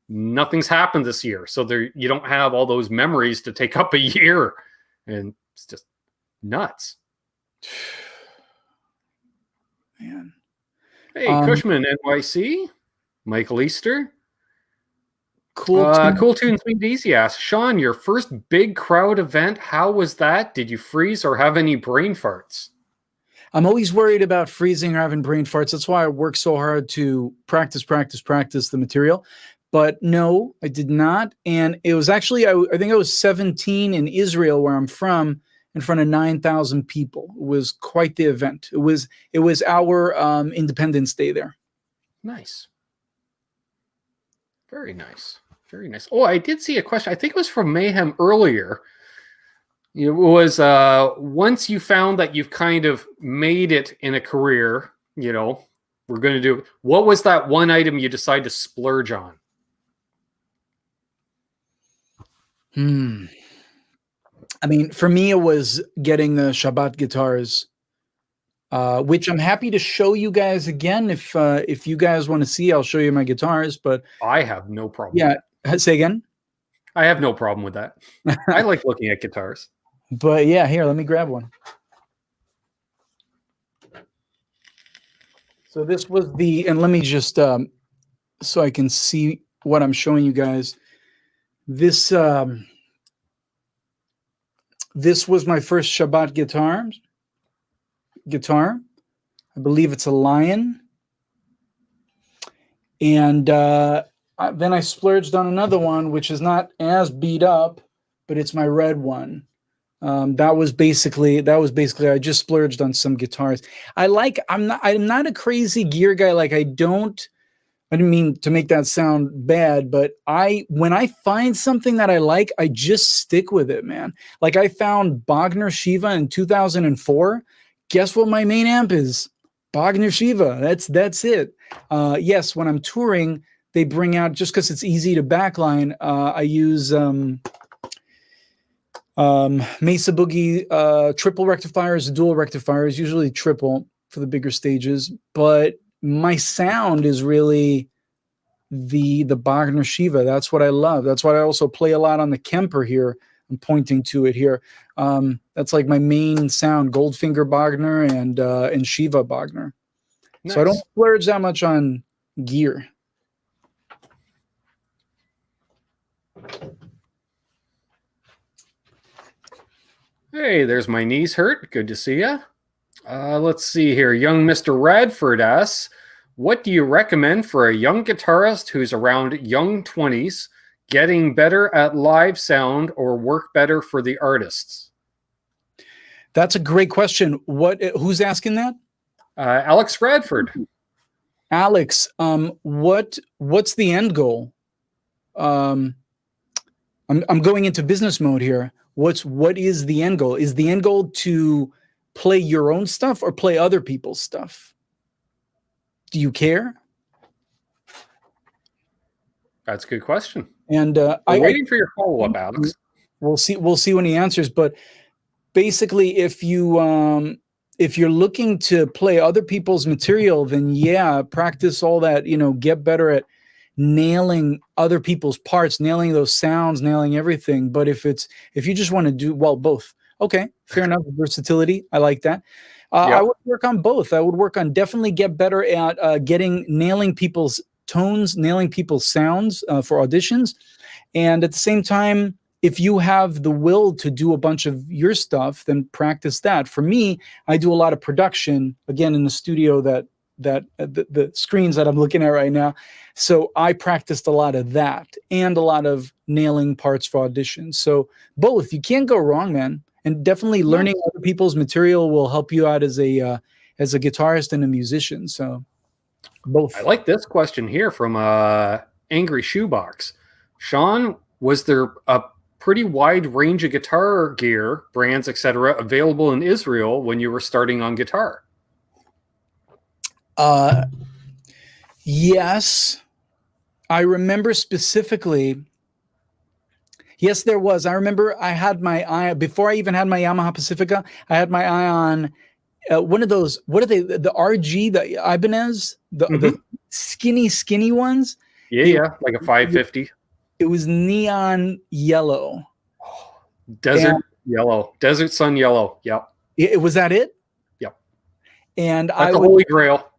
nothing's happened this year. So you don't have all those memories to take up a year. And it's just nuts. Man. Hey, Cushman NYC, Michael Easter. Cool Tunes Made Easy asks, Shawn, your first big crowd event, how was that? Did you freeze or have any brain farts? I'm always worried about freezing or having brain farts. That's why I work so hard to practice the material. But no, I did not. And it was actually, I think I was 17 in Israel, where I'm from, in front of 9,000 people. It was quite the event. It was our Independence Day there. Nice. Very nice. Very nice. Oh, I did see a question. I think it was from Mayhem earlier. It was once you found that you've kind of made it in a career, we're going to do. What was that one item you decided to splurge on? I mean, for me, it was getting the Shabbat guitars, which I'm happy to show you guys again. If you guys want to see, I'll show you my guitars. But I have no problem. Yeah, say again. I have no problem with that. I like looking at guitars. But yeah, here, let me grab one. So this was and let me just so I can see what I'm showing you guys. This was my first Shabbat guitar. I believe it's a Lion. And then I splurged on another one, which is not as beat up, but it's my red one. That was basically I just splurged on some guitars. I'm not a crazy gear guy. Like I didn't mean to make that sound bad, but when I find something that I like, I just stick with it, man. Like I found Bogner Shiva in 2004. Guess what my main amp is? Bogner Shiva. That's it. Yes, when I'm touring, they bring out, just because it's easy to backline, I use Mesa Boogie triple rectifiers, dual rectifiers, usually triple for the bigger stages, but my sound is really the Bogner Shiva. That's what I love. That's why I also play a lot on the Kemper here. I'm pointing to it here. That's like my main sound: Goldfinger Bogner and Shiva Bogner. Nice. So I don't splurge that much on gear. Hey, there's my knees hurt. Good to see ya. Let's see here. Young Mr. Radford asks, what do you recommend for a young guitarist who's around young 20s, getting better at live sound or work better for the artists? That's a great question. Who's asking that? Alex Radford. Alex, what's the end goal? I'm going into business mode here. What is the end goal? Is the end goal to play your own stuff or play other people's stuff? Do you care? That's a good question. And I'm waiting for your follow-up, Alex. We'll see when he answers. But basically, if you're looking to play other people's material, then yeah, practice all that. Get better at nailing other people's parts, nailing those sounds, nailing everything. But if you just want to do both. Okay, fair enough. Versatility. I like that. I would work on both. I would work on definitely get better at nailing people's tones, nailing people's sounds for auditions. And at the same time, if you have the will to do a bunch of your stuff, then practice that. For me, I do a lot of production, again, in the studio that the screens that I'm looking at right now. So I practiced a lot of that and a lot of nailing parts for auditions. So both, you can't go wrong, man. And definitely learning other people's material will help you out as a as a guitarist and a musician. So both. I like this question here from Angry Shoebox. Shawn, was there a pretty wide range of guitar gear, brands, etc., available in Israel when you were starting on guitar? Yes. I remember specifically. Yes, there was. I remember I had my eye, before I even had my Yamaha Pacifica, I had my eye on one of those, what are they? The RG, the Ibanez, the skinny ones. Yeah, like a 550. It was neon yellow. Desert yellow. Desert sun yellow. Yep. Was that it? Yep. And that's the Holy Grail.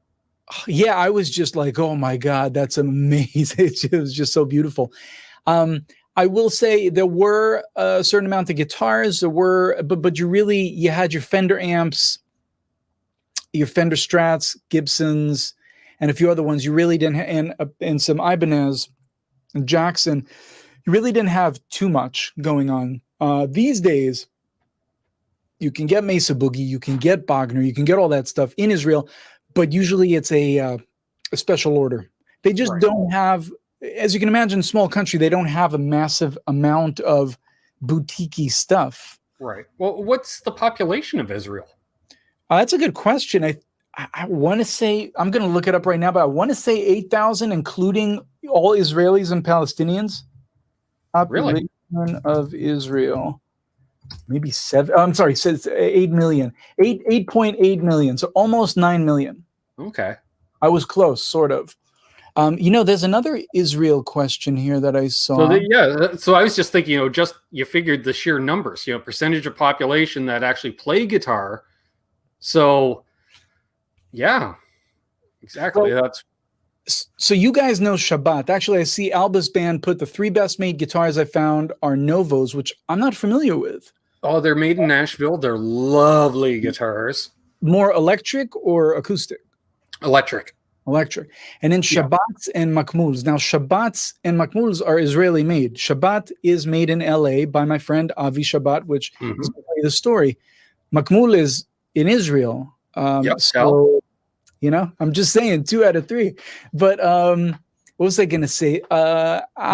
Yeah, I was just like, oh my God, that's amazing. It was just so beautiful. I will say there were a certain amount of guitars. There were, but you had your Fender amps, your Fender Strats, Gibsons, and a few other ones. You really didn't, and some Ibanez and Jackson. You really didn't have too much going on. These days, you can get Mesa Boogie, you can get Bogner, you can get all that stuff in Israel, but usually it's a special order. They just don't have, as you can imagine, small country, they don't have a massive amount of boutique-y stuff. Right. Well, what's the population of Israel? That's a good question. I want to say, I'm going to look it up right now, but I want to say 8,000, including all Israelis and Palestinians. Population of Israel. Maybe 7. I'm sorry, it says 8 million. 8.8 million. So almost 9 million. Okay. I was close, sort of. There's another Israel question here that I saw. So I was just thinking, you figured the sheer numbers, percentage of population that actually play guitar. So, yeah, exactly. Well, so you guys know Shabbat. Actually, I see Alba's band put the 3 best made guitars I found are Novos, which I'm not familiar with. Oh, they're made in Nashville. They're lovely guitars. More electric or acoustic? Electric. And then Shabbats and Makmuls. Now, Shabbats and Makmuls are Israeli made. Shabbat is made in LA by my friend Avi Shabbat, which is the story. Makmul is in Israel. So, I'm just saying 2 out of 3. But what was I going to say?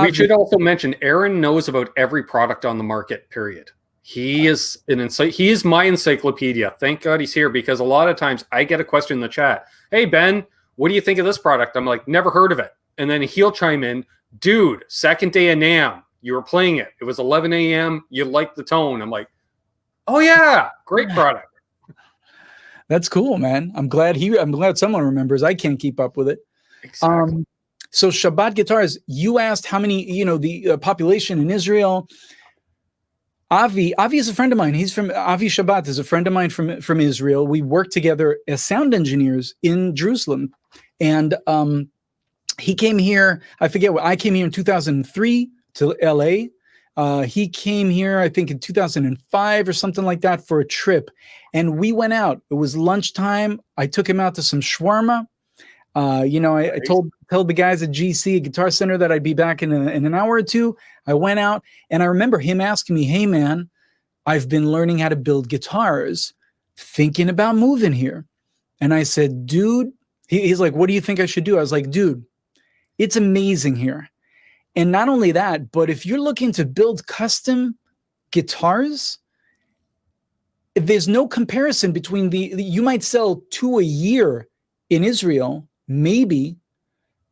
We should also mention Aaron knows about every product on the market, period. He is he is my encyclopedia. Thank God he's here, because a lot of times I get a question in the chat. Hey, Ben, what do you think of this product? I'm like, never heard of it. And then he'll chime in, dude, second day of NAMM, you were playing it. It was 11 a.m. You liked the tone. I'm like, oh yeah, great product. That's cool, man. I'm glad someone remembers. I can't keep up with it. Exactly. So Shabbat guitars, you asked how many, the population in Israel. Avi is a friend of mine. Avi Shabbat is a friend of mine from Israel. We worked together as sound engineers in Jerusalem. And he came here, I came here in 2003 to LA. He came here, I think in 2005 or something like that, for a trip. And we went out. It was lunchtime. I took him out to some shawarma. I told the guys at GC Guitar Center that I'd be back in an hour or two. I went out, and I remember him asking me, hey man, I've been learning how to build guitars, thinking about moving here. And I said, dude, he's like, what do you think I should do? I was like, dude, it's amazing here. And not only that, but if you're looking to build custom guitars, there's no comparison between you might sell 2 a year in Israel, maybe,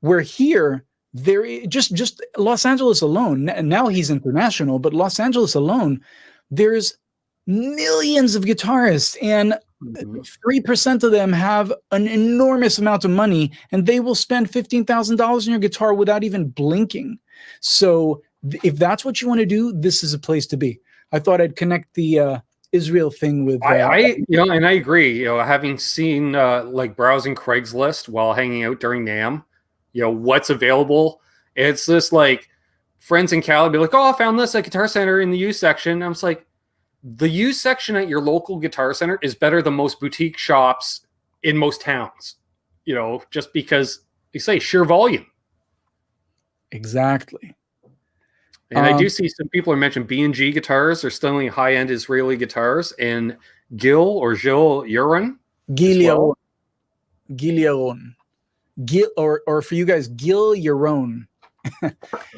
where here, there just Los Angeles alone, now he's international, but Los Angeles alone, there's millions of guitarists, and 3% of them have an enormous amount of money, and they will spend $15,000 on your guitar without even blinking. So if that's what you want to do, this is a place to be. I thought I'd connect the Israel thing with and I agree. Having seen like browsing Craigslist while hanging out during NAMM, what's available. It's just like friends in Cali be like, oh, I found this at Guitar Center in the U section. I was like, the U section at your local Guitar Center is better than most boutique shops in most towns. Just because they say sheer volume. Exactly. And I do see some people are mentioning B&G guitars are still high-end Israeli guitars, and Gil Uran Guilleron. Guilleron. Or for you guys, Guilleron.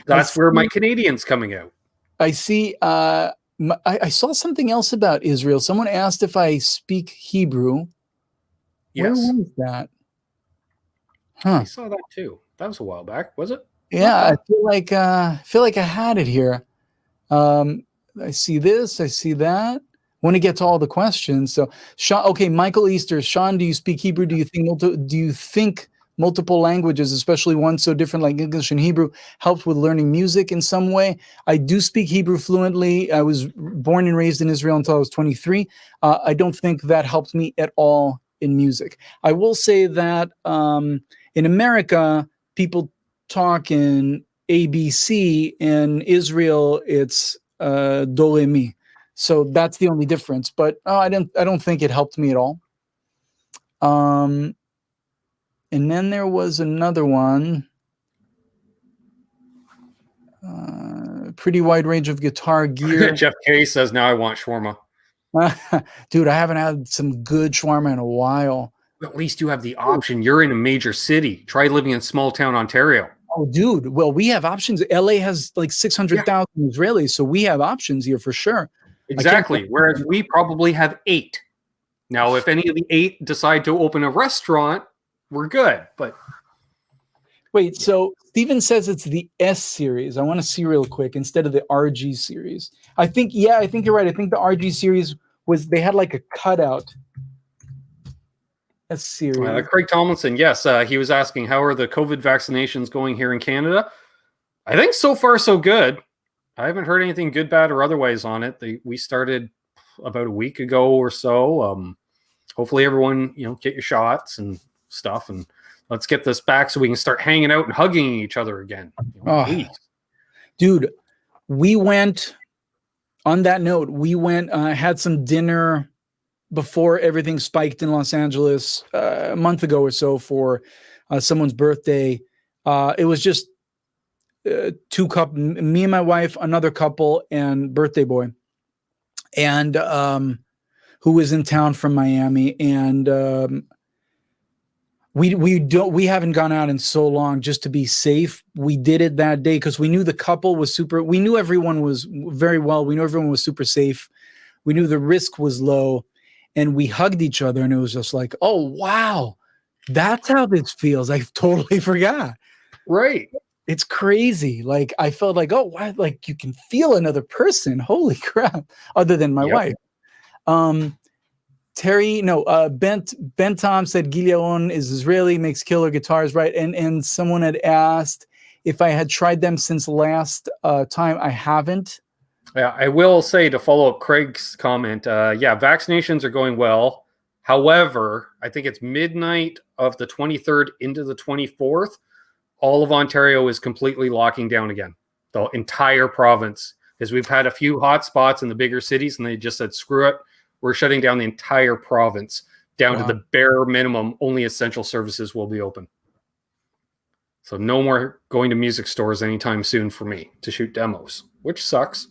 That's where my Canadian's coming out. I see. I saw something else about Israel. Someone asked if I speak Hebrew. Yes. Where was that? Huh. I saw that too. That was a while back, was it? Yeah, I feel like I had it here. I see this. I see that. Want to get to all the questions. So, Shawn, okay, Michael Easter. Shawn, do you speak Hebrew? Do you think multiple languages, especially one so different like English and Hebrew, helps with learning music in some way? I do speak Hebrew fluently. I was born and raised in Israel until I was 23. I don't think that helped me at all in music. I will say that in America, people talk in ABC. In Israel, it's do re mi. So that's the only difference. But I don't think it helped me at all. And then there was another one. Pretty wide range of guitar gear. Jeff K says, now I want shawarma. Dude, I haven't had some good shawarma in a while. At least you have the option. You're in a major city. Try living in small town Ontario. Oh, dude. Well, we have options. LA has like 600,000 Israelis, so we have options here for sure. Exactly. Whereas we probably have 8. Now, if any of the 8 decide to open a restaurant, we're good. But wait, so Steven says it's the S series. I want to see real quick instead of the RG series. I think you're right. I think the RG series they had like a cutout. S series. Craig Tomlinson, yes, he was asking, how are the COVID vaccinations going here in Canada? I think so far so good. I haven't heard anything good, bad, or otherwise on it. We started about a week ago or so. Hopefully everyone, get your shots and stuff, and let's get this back so we can start hanging out and hugging each other again. Please. Dude, we went, on that note, had some dinner before everything spiked in Los Angeles a month ago or so for someone's birthday. It was just 2 couple, me and my wife, another couple, and birthday boy, and who was in town from Miami. And we haven't gone out in so long just to be safe. We did it that day because we knew the couple was super. We knew everyone was very well. We knew everyone was super safe. We knew the risk was low, and we hugged each other, and it was just like, oh wow, that's how this feels. I totally forgot. Right. It's crazy. Like I felt like, oh, wow, like you can feel another person. Holy crap. Other than my wife. Ben Tom said Guilleron is Israeli, makes killer guitars, right? And someone had asked if I had tried them since last time. I haven't. Yeah, I will say, to follow up Craig's comment, vaccinations are going well. However, I think it's midnight of the 23rd into the 24th. All of Ontario is completely locking down again. The entire province. Because we've had a few hot spots in the bigger cities, and they just said, screw it. We're shutting down the entire province down to the bare minimum. Only essential services will be open. So no more going to music stores anytime soon for me to shoot demos, which sucks.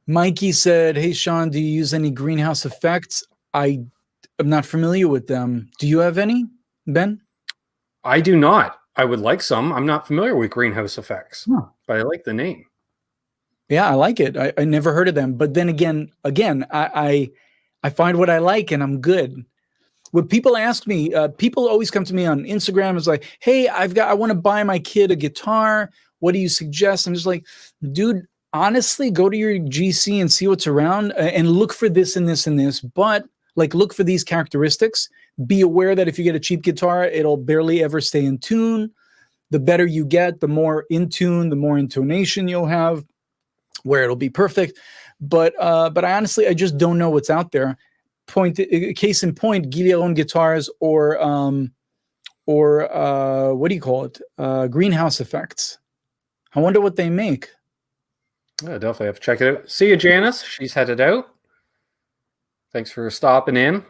Mikey said, hey, Shawn, do you use any greenhouse effects? I am not familiar with them. Do you have any, Ben? I do not. I would like some. I'm not familiar with greenhouse effects, but I like the name. Yeah, I like it. I never heard of them. But then again, I find what I like and I'm good. When people ask me, people always come to me on Instagram. It's like, hey, I want to buy my kid a guitar. What do you suggest? I'm just like, dude, honestly, go to your GC and see what's around and look for this and this and this. But like, look for these characteristics. Be aware that if you get a cheap guitar, it'll barely ever stay in tune. The better you get, the more in tune, the more intonation you'll have, where it'll be perfect. But I honestly, I just don't know what's out there. Case in point, Guilleron guitars or what do you call it? Greenhouse effects. I wonder what they make. I definitely have to check it out. See you, Janice. She's headed out. Thanks for stopping in.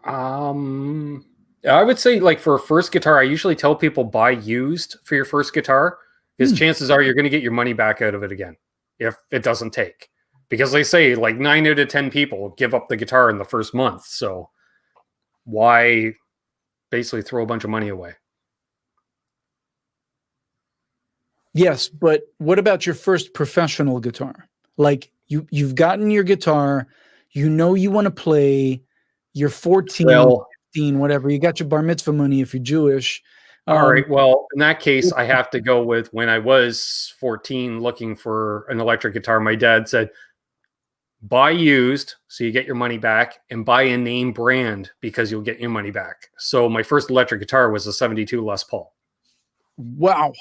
I would say, like, for a first guitar, I usually tell people buy used for your first guitar, because chances are you're going to get your money back out of it again if it doesn't take. Because they say like 9 out of 10 people give up the guitar in the first month. So why basically throw a bunch of money away? Yes, but what about your first professional guitar? Like you've gotten your guitar, you know you want to play, you're 14, 15, whatever. You got your bar mitzvah money if you're Jewish. All right. Well, in that case, I have to go with when I was 14 looking for an electric guitar. My dad said, buy used so you get your money back, and buy a name brand because you'll get your money back. So my first electric guitar was a 72 Les Paul. Wow.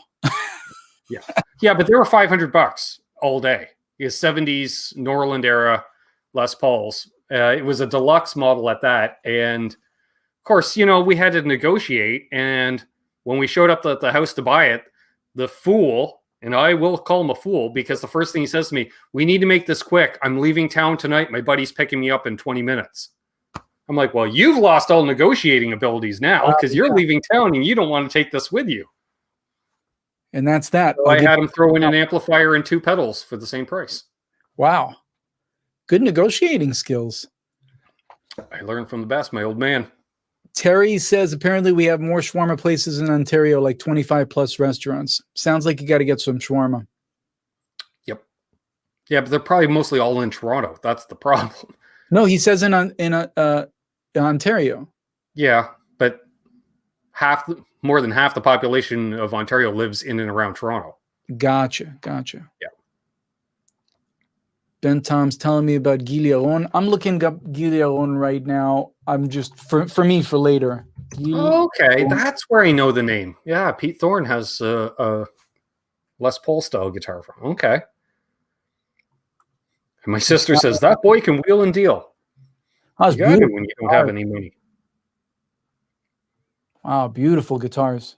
Yeah. Yeah, but they were $500 all day. The 70s Norland era Les Pauls. It was a deluxe model at that. And of course, you know, we had to negotiate. And when we showed up at the house to buy it, the fool, and I will call him a fool because the first thing he says to me, we need to make this quick. I'm leaving town tonight. My buddy's picking me up in 20 minutes. I'm like, well, you've lost all negotiating abilities now because you're leaving town and you don't want to take this with you. And that's that. So I had him throw in an amplifier and 2 pedals for the same price. Wow. Good negotiating skills. I learned from the best, my old man. Terry says, apparently we have more shawarma places in Ontario, like 25 plus restaurants. Sounds like you got to get some shawarma. Yep. Yeah, but they're probably mostly all in Toronto. That's the problem. No, he says in Ontario. Yeah, but more than half the population of Ontario lives in and around Toronto. Gotcha. Yeah. Ben Tom's telling me about Guilleron. I'm looking up Guilleron right now. I'm just for later. Okay, that's where I know the name. Yeah, Pete Thorne has a Les Paul style guitar from. Okay. And my sister says that boy can wheel and deal. You got it when you don't have any money. Wow, beautiful guitars.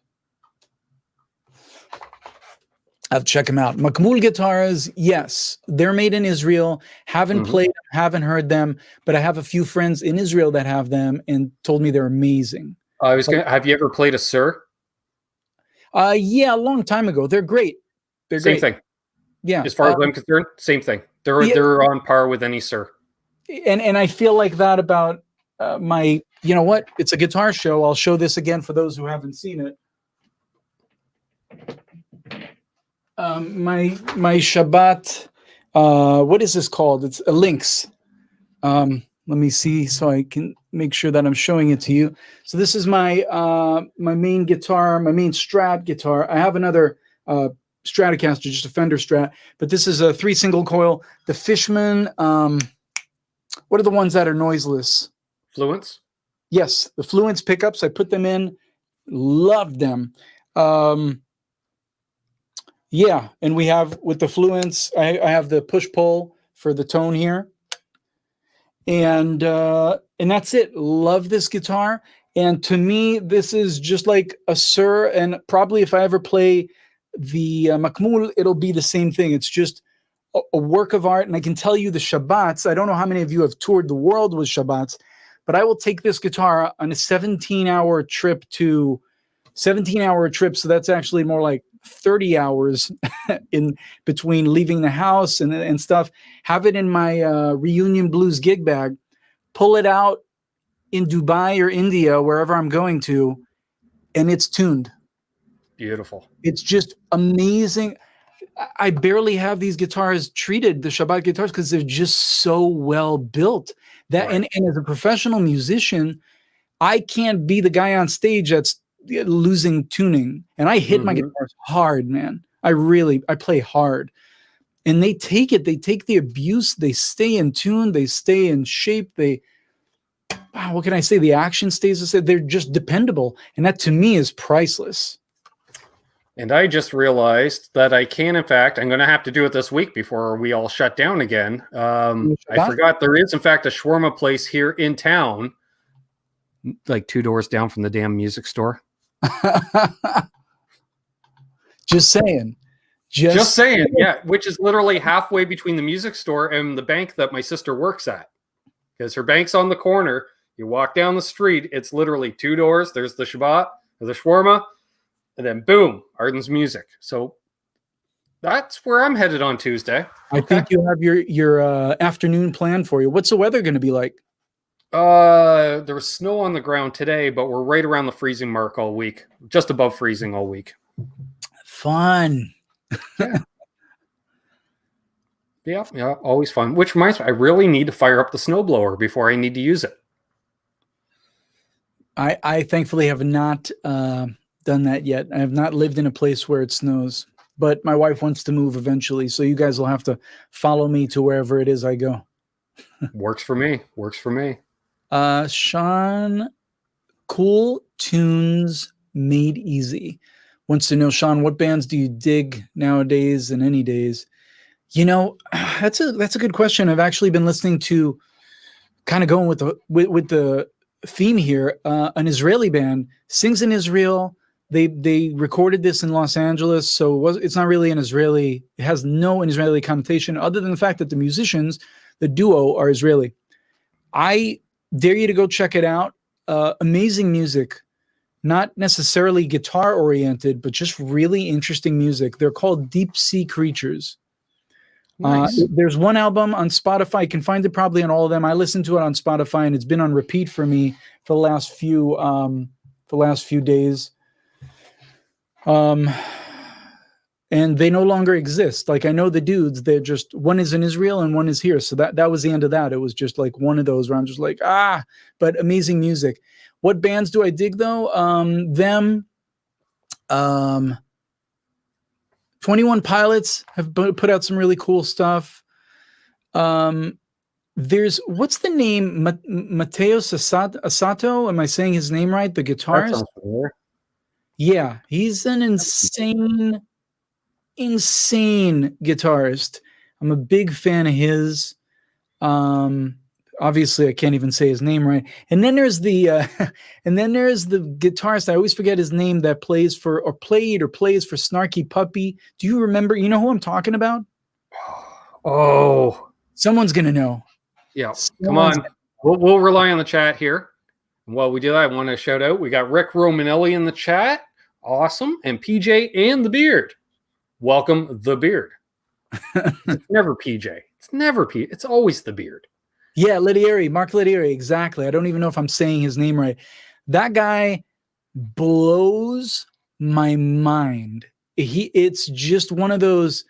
I'll check them out. Makmul guitars, yes, they're made in Israel. Haven't played them, haven't heard them, but I have a few friends in Israel that have them and told me they're amazing. Have you ever played a Sir? Yeah, a long time ago. They're great. They're same great. Thing. Yeah. As far as I'm concerned, same thing. They're on par with any Sir. And I feel like that about my, you know what? It's a guitar show. I'll show this again for those who haven't seen it. My Shabbat, what is this called? It's a Lynx. Let me see so I can make sure that I'm showing it to you. So this is my my main guitar, my main Strat guitar. I have another Stratocaster, just a Fender Strat, but this is a 3 single coil. The Fishman, what are the ones that are noiseless? Fluence? Yes, the Fluence pickups. I put them in, loved them. Yeah, and we have with the Fluence, I have the push-pull for the tone here. And that's it. Love this guitar. And to me, this is just like a Sir. And probably if I ever play the Makmul, it'll be the same thing. It's just a work of art. And I can tell you the Shabbats, I don't know how many of you have toured the world with Shabbats, but I will take this guitar on a 17-hour trip. So that's actually more like 30 hours in between leaving the house and stuff. Have it in my Reunion Blues gig bag, pull it out in Dubai or India, wherever I'm going to, and it's tuned. Beautiful. It's just amazing. I barely have these guitars treated, the Shabbat guitars, because they're just so well built. That right. And as a professional musician, I can't be the guy on stage that's losing tuning. And I hit my guitars hard, man. I play hard. And they take it. They take the abuse. They stay in tune. They stay in shape. What can I say? The action stays the same. They're just dependable. And that to me is priceless. And I just realized that I can, in fact, I'm going to have to do it this week before we all shut down again. I forgot there is, in fact, a shawarma place here in town, like 2 doors down from the damn music store. Just saying. Just saying, yeah, which is literally halfway between the music store and the bank that my sister works at. Because her bank's on the corner. You walk down the street, it's literally 2 doors. There's the Shabbat, the shawarma, and then boom, Ardens music. So that's where I'm headed on Tuesday. I think you have your afternoon plan for you. What's the weather going to be like? There was snow on the ground today, but we're right around the freezing mark all week. Just above freezing all week. Fun. Yeah. Yeah, always fun. Which reminds me, I really need to fire up the snowblower before I need to use it. I thankfully have not done that yet. I have not lived in a place where it snows, but my wife wants to move eventually. So you guys will have to follow me to wherever it is I go. Works for me. Works for me. Shawn, cool tunes made easy. Wants to know, Shawn, what bands do you dig nowadays and any days? You know, that's a good question. I've actually been listening to, kind of going with the theme here. An Israeli band sings in Israel. They recorded this in Los Angeles, so it's not really an Israeli. It has no Israeli connotation other than the fact that the musicians, the duo, are Israeli. I dare you to go check it out. Amazing music, not necessarily guitar oriented, but just really interesting music. They're called Deep Sea Creatures. Nice. There's one album on Spotify. You can find it probably on all of them. I listened to it on Spotify, and it's been on repeat for me for the last few days. And they no longer exist. Like, I know the dudes, they're just, one is in Israel and one is here. So that was the end of that. It was just like one of those where I'm just like, but amazing music. What bands do I dig though? 21 Pilots have put out some really cool stuff. There's, what's the name? Matteo Asato? Am I saying his name right? The guitarist? Yeah, he's an insane guitarist. I'm a big fan of his. Obviously I can't even say his name right. And then there's the guitarist. I always forget his name, that plays for Snarky Puppy. Do you remember? You know who I'm talking about? Oh, someone's gonna know. Yeah, come on. We'll rely on the chat here. And while we do that, I want to shout out. We got Rick Romanelli in the chat. Awesome. And PJ and the Beard. Welcome, the Beard. It's never PJ. It's never PJ. It's always the Beard. Yeah, Mark Lidieri, exactly. I don't even know if I'm saying his name right. That guy blows my mind. It's just one of those,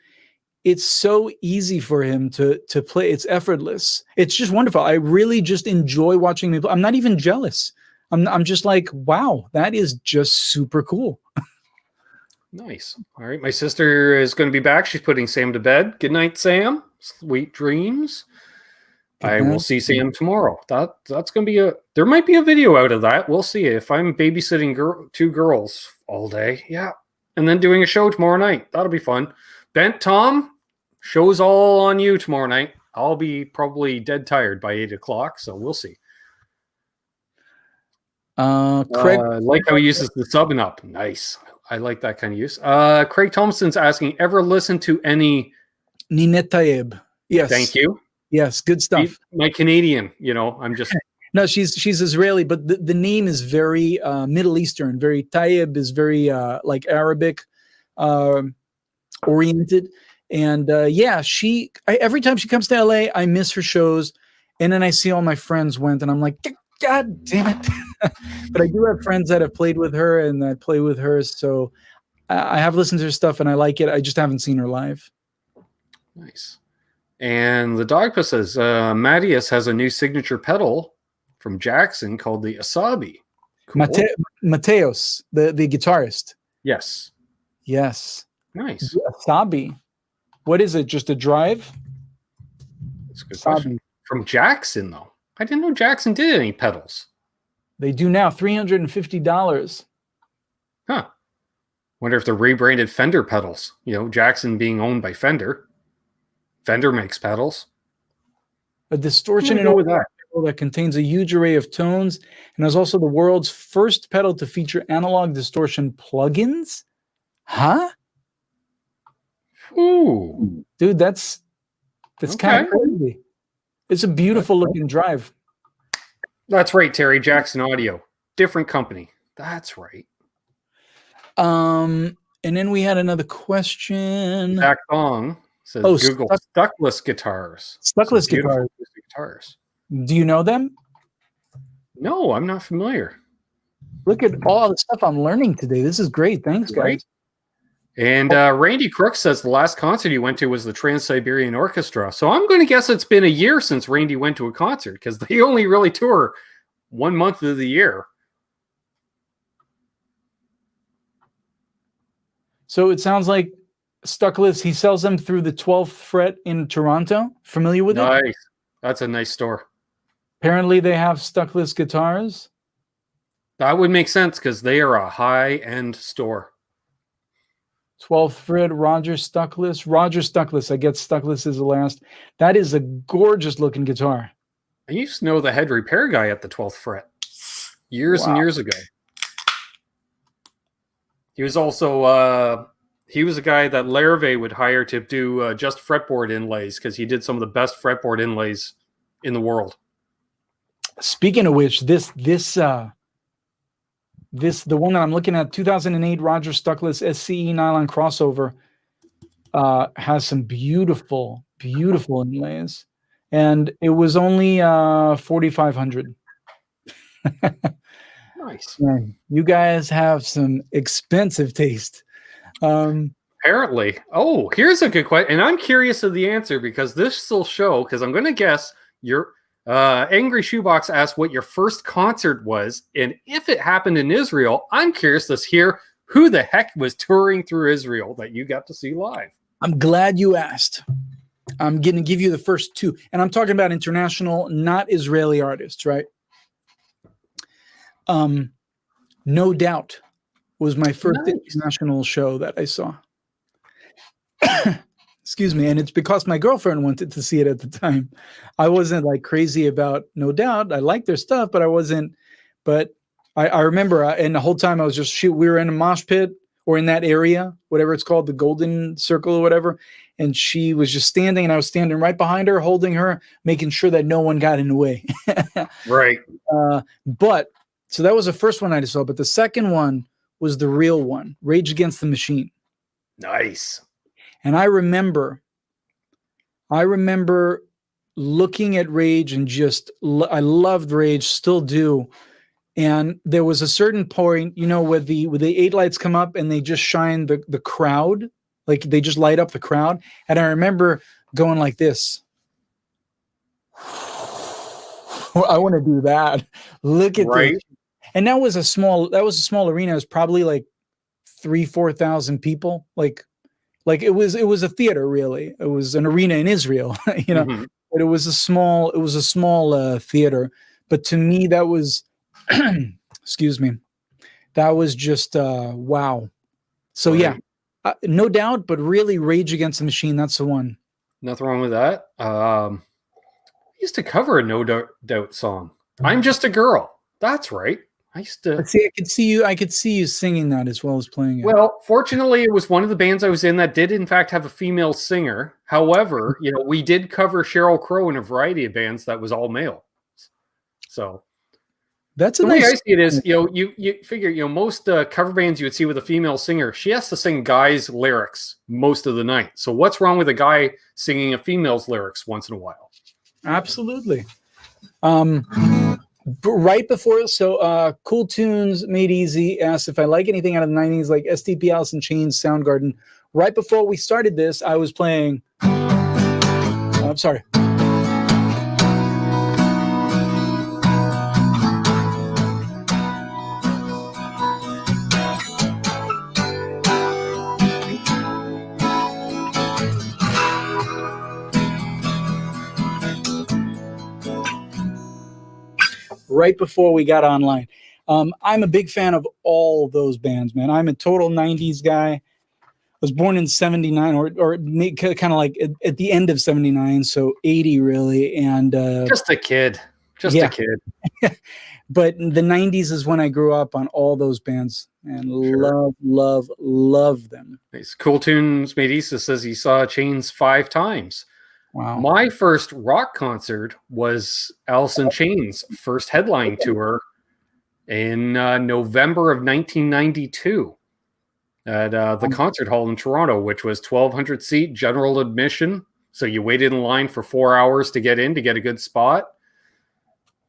it's so easy for him to play. It's effortless. It's just wonderful. I really just enjoy watching him play. I'm not even jealous. I'm just like, wow, that is just super cool. Nice. All right. My sister is going to be back. She's putting Sam to bed. Good night, Sam. Sweet dreams. I will see Sam tomorrow. That's going to be there might be a video out of that. We'll see if I'm babysitting two girls all day. Yeah. And then doing a show tomorrow night. That'll be fun. Bent Tom, show's all on you tomorrow night. I'll be probably dead tired by 8 o'clock. So we'll see. Craig, like how he uses the sub and up. Nice. I like that kind of use. Craig Thompson's asking, ever listen to any Ninette Tayeb? Yes. Thank you. Yes, good stuff. My Canadian, I'm just no, she's Israeli, but the name is very Middle Eastern. Very Tayeb is very like Arabic oriented, and every time she comes to LA, I miss her shows, and then I see all my friends went, and I'm like, God damn it! But I do have friends that have played with her and that play with her, so I have listened to her stuff and I like it. I just haven't seen her live. Nice. And the Dogpa says, Mattias has a new signature pedal from Jackson called the Asabi. Cool. Mateos, the guitarist. Yes. Yes. Nice. The Asabi. What is it? Just a drive? That's a good question. From Jackson, though. I didn't know Jackson did any pedals. They do now. $350. Huh. Wonder if they're rebranded Fender pedals. Jackson being owned by Fender. Fender makes pedals. A distortion in that contains a huge array of tones and is also the world's first pedal to feature analog distortion plugins. Huh? Ooh. Dude, that's kind of crazy. It's a beautiful looking drive. That's right, Terry. Jackson Audio. Different company. That's right. And then we had another question. Zach Bong says Google Stuckless Guitars. Stuckless Guitars. Guitars. Do you know them? No, I'm not familiar. Look at all the stuff I'm learning today. This is great. Thanks, guys. Right. And Randy Crook says the last concert he went to was the Trans-Siberian Orchestra. So I'm going to guess it's been a year since Randy went to a concert because they only really tour 1 month of the year. So it sounds like Stuckless, he sells them through the 12th fret in Toronto. Familiar with it? Nice. That's a nice store. Apparently they have Stuckless guitars. That would make sense because they are a high-end store. 12th fret, Roger Stuckless. Roger Stuckless. I get Stuckless is the last. That is a gorgeous looking guitar. I used to know the head repair guy at the 12th fret years and years ago. He was also he was a guy that Larrivee would hire to do just fretboard inlays because he did some of the best fretboard inlays in the world. Speaking of which, the one that I'm looking at, 2008 Roger Stuckless SCE nylon crossover, has some beautiful, beautiful inlays, and it was only $4,500. Nice. Man, you guys have some expensive taste. Apparently. Oh, here's a good question, and I'm curious of the answer because this will show. Because I'm going to guess your Angry Shoebox asked what your first concert was, and if it happened in Israel. I'm curious to hear who the heck was touring through Israel that you got to see live. I'm glad you asked. I'm going to give you the first two, and I'm talking about international, not Israeli artists, right? No Doubt was my first international show that I saw. Excuse me. And it's because my girlfriend wanted to see it at the time. I wasn't like crazy about No Doubt. I liked their stuff, but I wasn't. But I remember, and the whole time I was just we were in a mosh pit or in that area, whatever it's called, the Golden Circle or whatever. And she was just standing, and I was standing right behind her, holding her, making sure that no one got in the way. Right. But so that was the first one I saw. But the second one was the real one, Rage Against the Machine. Nice. And I remember looking at Rage and just, I loved Rage, still do. And there was a certain point, you know, where the 8 lights come up and they just shine the crowd, like they just light up the crowd. And I remember going like this. I want to do that. Look at right. this. And that was a small arena. It was probably like 3,000-4,000 people. Like it was a theater, really. It was an arena in Israel, you know. Mm-hmm. But it was a small theater. But to me, that was, excuse me, that was just wow. So right. Yeah, No Doubt, but really, Rage Against the Machine. That's the one. Nothing wrong with that. I used to cover a No Doubt song. I'm Just a Girl. That's right. I used to see. I could see you singing that as well as playing it. Well, fortunately, it was one of the bands I was in that did, in fact, have a female singer. However, you know, we did cover Sheryl Crow in a variety of bands that was all male. So that's a the nice. way I see it is, you know, you figure, you know, most cover bands you would see with a female singer, she has to sing guys' lyrics most of the night. So what's wrong with a guy singing a female's lyrics once in a while? Absolutely. Right before, Cool Tunes Made Easy asked if I like anything out of the 90s, like STP, Alice in Chains, Soundgarden. Right before we started this, I was playing. I'm sorry. Right before we got online. I'm a big fan of all those bands, man. I'm a total 90s guy. I was born in 79 or kind of like at the end of 79, so 80 really. And just a kid. A kid. But the 90s is when I grew up on all those bands and love them. Nice. Cool Tunes Made Easy says he saw Chains 5 times. Wow. My first rock concert was Alice in Chains' first headline tour in November of 1992 at the concert hall in Toronto, which was 1,200 seat general admission. So you waited in line for 4 hours to get in to get a good spot.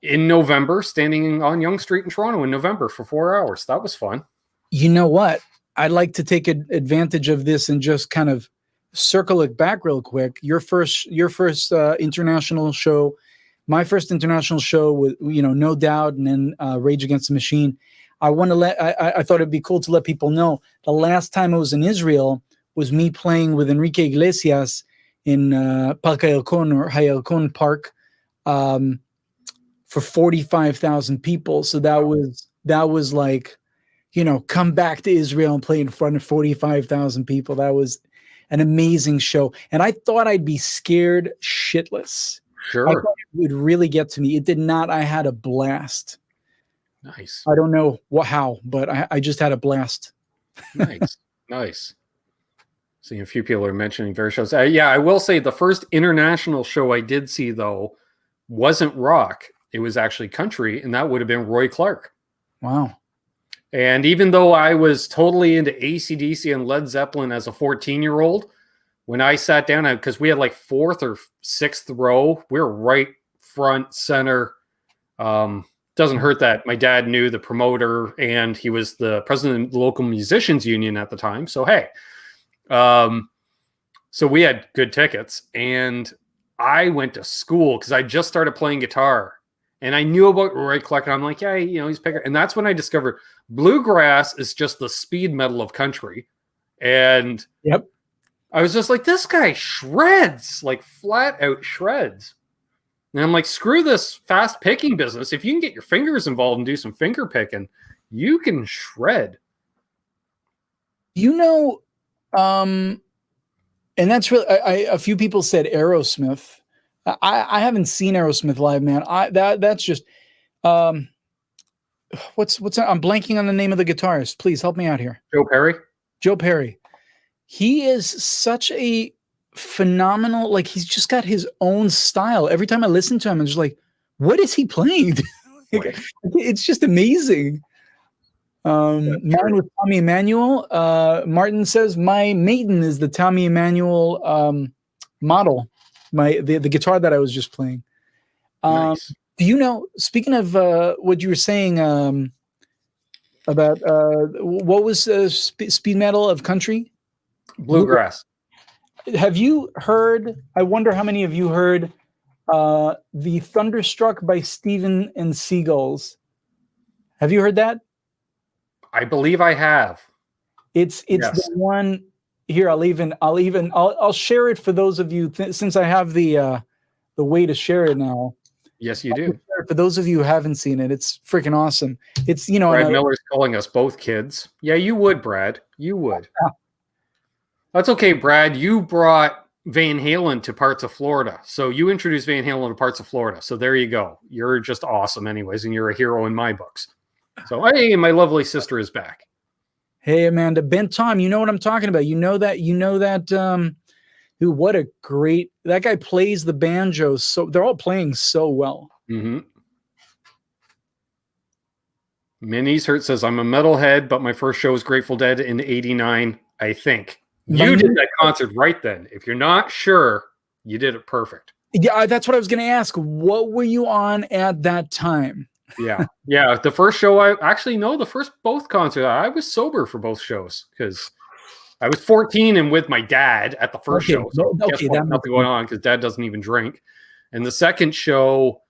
in November, standing on Yonge Street in Toronto in November for 4 hours. That was fun. You know what? I'd like to take advantage of this and just kind of circle it back real quick. Your first international show, my first international show with, No Doubt, and then Rage Against the Machine. I thought it'd be cool to let people know the last time I was in Israel was me playing with Enrique Iglesias in Parque El Con, or Hay El Con Park, for 45,000 people. So that was like, come back to Israel and play in front of 45,000 people. That was an amazing show. And I thought I'd be scared shitless. Sure. I thought it would really get to me. It did not. I had a blast. Nice. I don't know how, but I just had a blast. Nice. Seeing a few people are mentioning various shows. I will say the first international show I did see, though, wasn't rock. It was actually country, and that would have been Roy Clark. Wow. And even though I was totally into AC/DC and Led Zeppelin as a 14-year-old, when I sat down, because we had like 4th or 6th row, we were right front center. Doesn't hurt that my dad knew the promoter, and he was the president of the local musicians union at the time. So, hey, so we had good tickets, and I went to school because I just started playing guitar, and I knew about Roy Clark, and I'm like, yeah, he's bigger. And that's when I discovered bluegrass is just the speed metal of country. And yep, I was just like, this guy shreds, like flat out shreds. And I'm like, screw this fast picking business. If you can get your fingers involved and do some finger picking, you can shred. And that's really, a few people said Aerosmith. I haven't seen Aerosmith live, man. That's just, what's I'm blanking on the name of the guitarist. Please help me out here. Joe Perry. He is such a phenomenal, like, he's just got his own style. Every time I listen to him, I'm just like, what is he playing? It's just amazing. Mine with Tommy Emmanuel. Martin says my Maiden is the Tommy Emmanuel model, the guitar that I was just playing. Nice. Do you know, speaking of what you were saying about what was speed metal of country? Bluegrass. Have you heard, I wonder how many of you heard the Thunderstruck by Steven and Seagulls? Have you heard that? I believe I have. It's yes. The one here. I'll share it for those of you since I have the way to share it now. Yes, you do. For those of you who haven't seen it, it's freaking awesome. It's Brad Miller's calling us both kids. Yeah, you would, Brad. You would. Yeah. That's okay, Brad. You brought Van Halen to parts of Florida. So you introduced Van Halen to parts of Florida. So there you go. You're just awesome anyways, and you're a hero in my books. So, hey, my lovely sister is back. Hey, Amanda. Ben Tom, you know what I'm talking about. You know that, dude, what a great, that guy plays the banjo. So they're all playing so well. Mm-hmm. Minnie's Hurt says, I'm a metalhead, but my first show was Grateful Dead in 89, I think. You did that concert right then. If you're not sure, you did it perfect. Yeah, that's what I was going to ask. What were you on at that time? Yeah. The first show, both concerts, I was sober for both shows because I was 14 and with my dad at the first show. So guess what? Nothing going on because dad doesn't even drink. And the second show,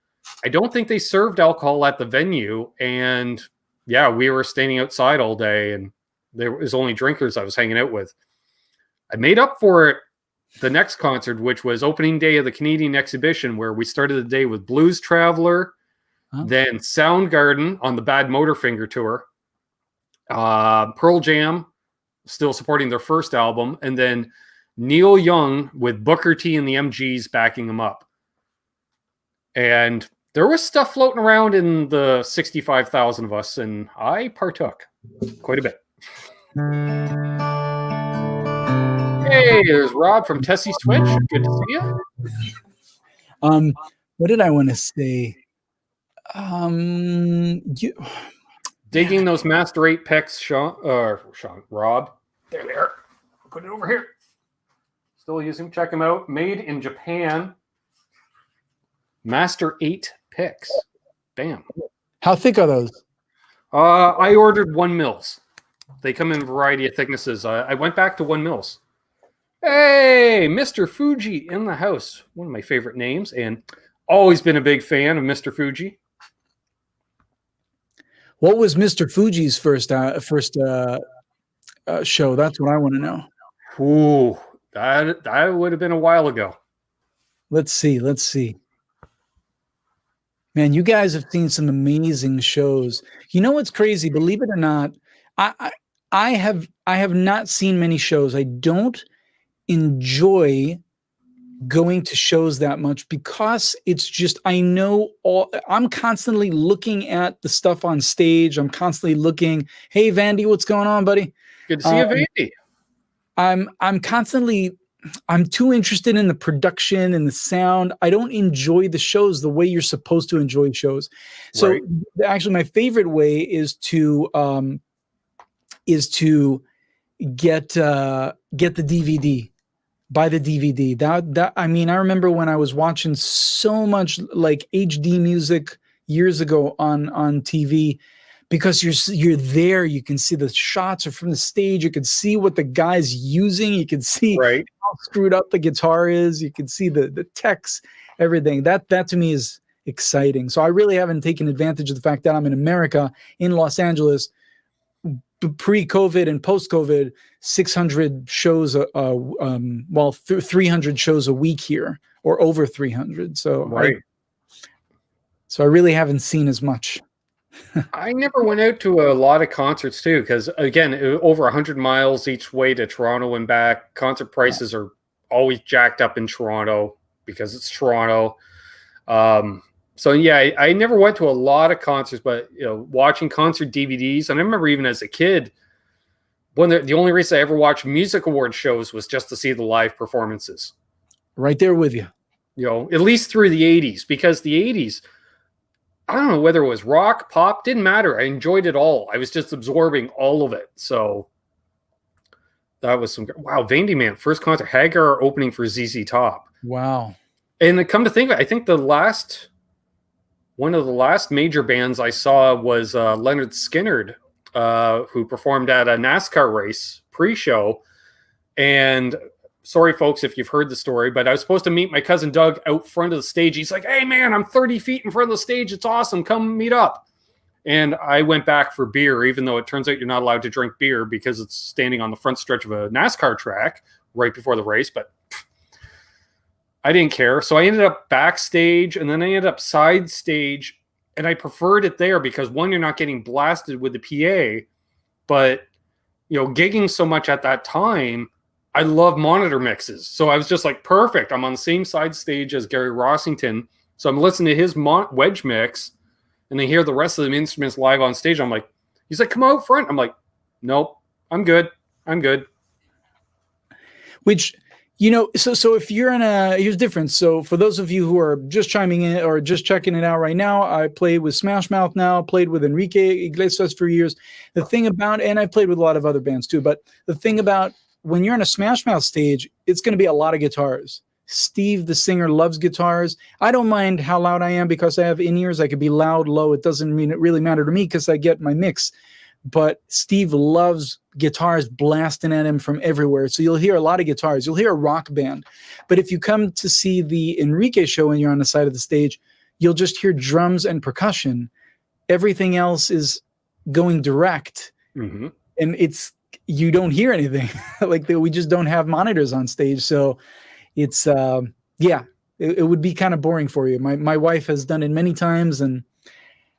I don't think they served alcohol at the venue. And yeah, we were standing outside all day and there was only drinkers I was hanging out with. I made up for it the next concert, which was opening day of the Canadian exhibition, where we started the day with Blues Traveler, then Soundgarden on the Bad Motorfinger tour, Pearl Jam, still supporting their first album, and then Neil Young with Booker T and the MGs backing him up. And there was stuff floating around in the 65,000 of us, and I partook quite a bit. Hey, there's Rob from Tesi Switch. Good to see you. What did I want to say? Digging those Master 8 picks, Shawn, Rob. There. Put it over here. Still using. Check them out. Made in Japan. Master 8 picks. Damn. How thick are those? I ordered 1 mils. They come in a variety of thicknesses. I went back to 1 mils. Hey, Mr. Fuji in the house. One of my favorite names, and always been a big fan of Mr. Fuji. What was Mr. Fuji's first show? That's what I want to know. Ooh, that would have been a while ago. Let's see. Man, you guys have seen some amazing shows. You know what's crazy? Believe it or not, I have not seen many shows. I don't enjoy going to shows that much because it's just, I'm constantly looking at the stuff on stage. I'm constantly looking, hey, Vandy, what's going on, buddy? Good to see you, Vandy. I'm too interested in the production and the sound. I don't enjoy the shows the way you're supposed to enjoy shows. So right. Actually my favorite way is to get the DVD. Buy the DVD. That I mean, I remember when I was watching so much like HD music years ago on TV, because you're there, you can see the shots are from the stage, you can see what the guy's using, you can see right. how screwed up the guitar is, you can see the text, everything. That to me is exciting. So I really haven't taken advantage of the fact that I'm in America, in Los Angeles, pre-COVID and post-COVID, 600 shows, 300 shows a week here, or over 300. So right. I really haven't seen as much. I never went out to a lot of concerts too, because again, over 100 miles each way to Toronto and back. Concert prices are always jacked up in Toronto because it's Toronto. So yeah, I never went to a lot of concerts, but watching concert DVDs, and I remember even as a kid, the only reason I ever watched music award shows was just to see the live performances. Right there with you. At least through the 80s, because the 80s, I don't know whether it was rock, pop, didn't matter. I enjoyed it all. I was just absorbing all of it. So that was wow, Vandy, man, first concert, Hagar opening for ZZ Top. Wow. And come to think of it, I think one of the last major bands I saw was Leonard Skinner, who performed at a NASCAR race pre-show. And sorry, folks, if you've heard the story, but I was supposed to meet my cousin Doug out front of the stage. He's like, hey, man, I'm 30 feet in front of the stage. It's awesome. Come meet up. And I went back for beer, even though it turns out you're not allowed to drink beer because it's standing on the front stretch of a NASCAR track right before the race. But I didn't care. So I ended up backstage, and then I ended up side stage, and I preferred it there because, one, you're not getting blasted with the PA, but, gigging so much at that time, I love monitor mixes. So I was just like, perfect. I'm on the same side stage as Gary Rossington. So I'm listening to his wedge mix, and I hear the rest of the instruments live on stage. I'm like, he's like, come out front. I'm like, nope, I'm good. Which... so if you're here's different. So for those of you who are just chiming in or just checking it out right now, I played with Smash Mouth now, played with Enrique Iglesias for years. The thing about, and I played with a lot of other bands too, but the thing about when you're on a Smash Mouth stage, it's going to be a lot of guitars. Steve, the singer, loves guitars. I don't mind how loud I am because I have in-ears. I could be loud, low. It doesn't really matter to me because I get my mix. But Steve loves guitars blasting at him from everywhere. So you'll hear a lot of guitars. You'll hear a rock band. But if you come to see the Enrique show and you're on the side of the stage, you'll just hear drums and percussion. Everything else is going direct. Mm-hmm. And you don't hear anything. We just don't have monitors on stage. So it's, it would be kind of boring for you. My wife has done it many times, and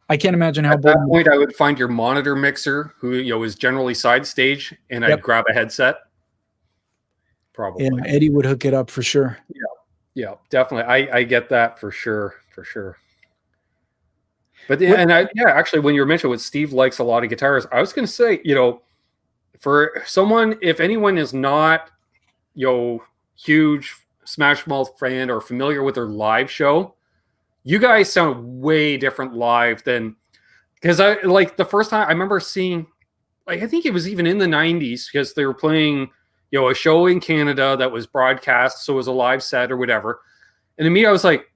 I can't imagine how. At that point, I would find your monitor mixer, who is generally side stage, and I'd grab a headset. Probably. Yeah, Eddie would hook it up for sure. Yeah, definitely. I get that for sure. But actually, when you were mentioning what Steve likes a lot of guitars, I was going to say, for someone, if anyone is not, huge Smash Mouth fan or familiar with their live show, you guys sound way different live than, because the first time I remember seeing, I think it was even in the 90s, because they were playing, a show in Canada that was broadcast. So it was a live set or whatever. And to me, I was like,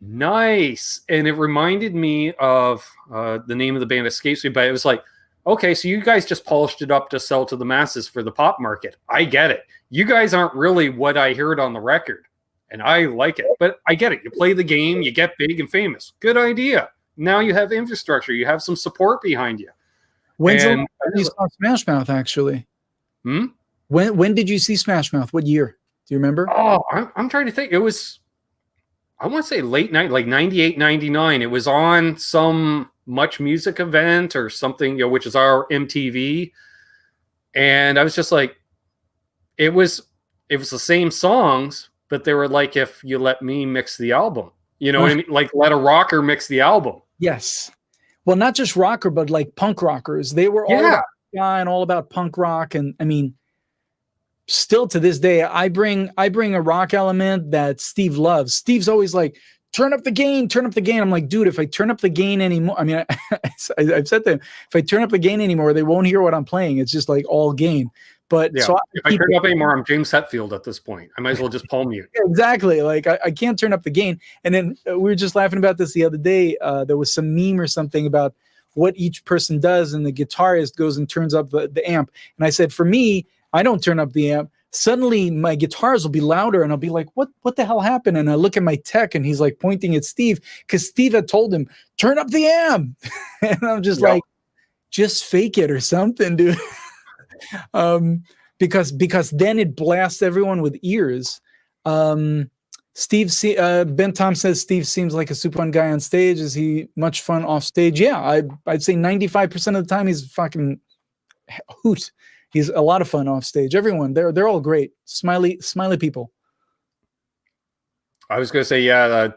Nice. And it reminded me of the name of the band escapes me, but it was like, okay, so you guys just polished it up to sell to the masses for the pop market. I get it. You guys aren't really what I heard on the record, and I like it. But I get it. You play the game, you get big and famous. Good idea. Now you have infrastructure. You have some support behind you. When's the last time you saw Smash Mouth, actually? When did you see Smash Mouth? What year? Do you remember? Oh, I'm trying to think. It was, I want to say late night, like 98, 99. It was on some Much Music event or something, which is our MTV. And I was just like, it was the same songs, but they were like, if you let me mix the album, what I mean? Like let a rocker mix the album. Yes. Well, not just rocker, but like punk rockers. They were all about and all about punk rock. And I mean, still to this day, I bring a rock element that Steve loves. Steve's always like, turn up the gain. I'm like, dude, if I turn up the gain anymore, I mean, I've said to him, if I turn up the gain anymore, they won't hear what I'm playing. It's just like all gain. But yeah, so if I turn up anymore, I'm James Hetfield at this point. I might as well just palm mute. Exactly. Like I can't turn up the gain. And then we were just laughing about this the other day. There was some meme or something about what each person does, and the guitarist goes and turns up the amp. And I said, for me, I don't turn up the amp. Suddenly my guitars will be louder, and I'll be like, what the hell happened? And I look at my tech, and he's like pointing at Steve, because Steve had told him, turn up the amp. And I'm just like, just fake it or something, dude. Because then it blasts everyone with ears. Ben Tom says Steve seems like a super fun guy on stage. Is he much fun off stage? Yeah, I'd say 95% of the time he's fucking hoot. He's a lot of fun off stage. Everyone, they're all great, smiley people. I was gonna say,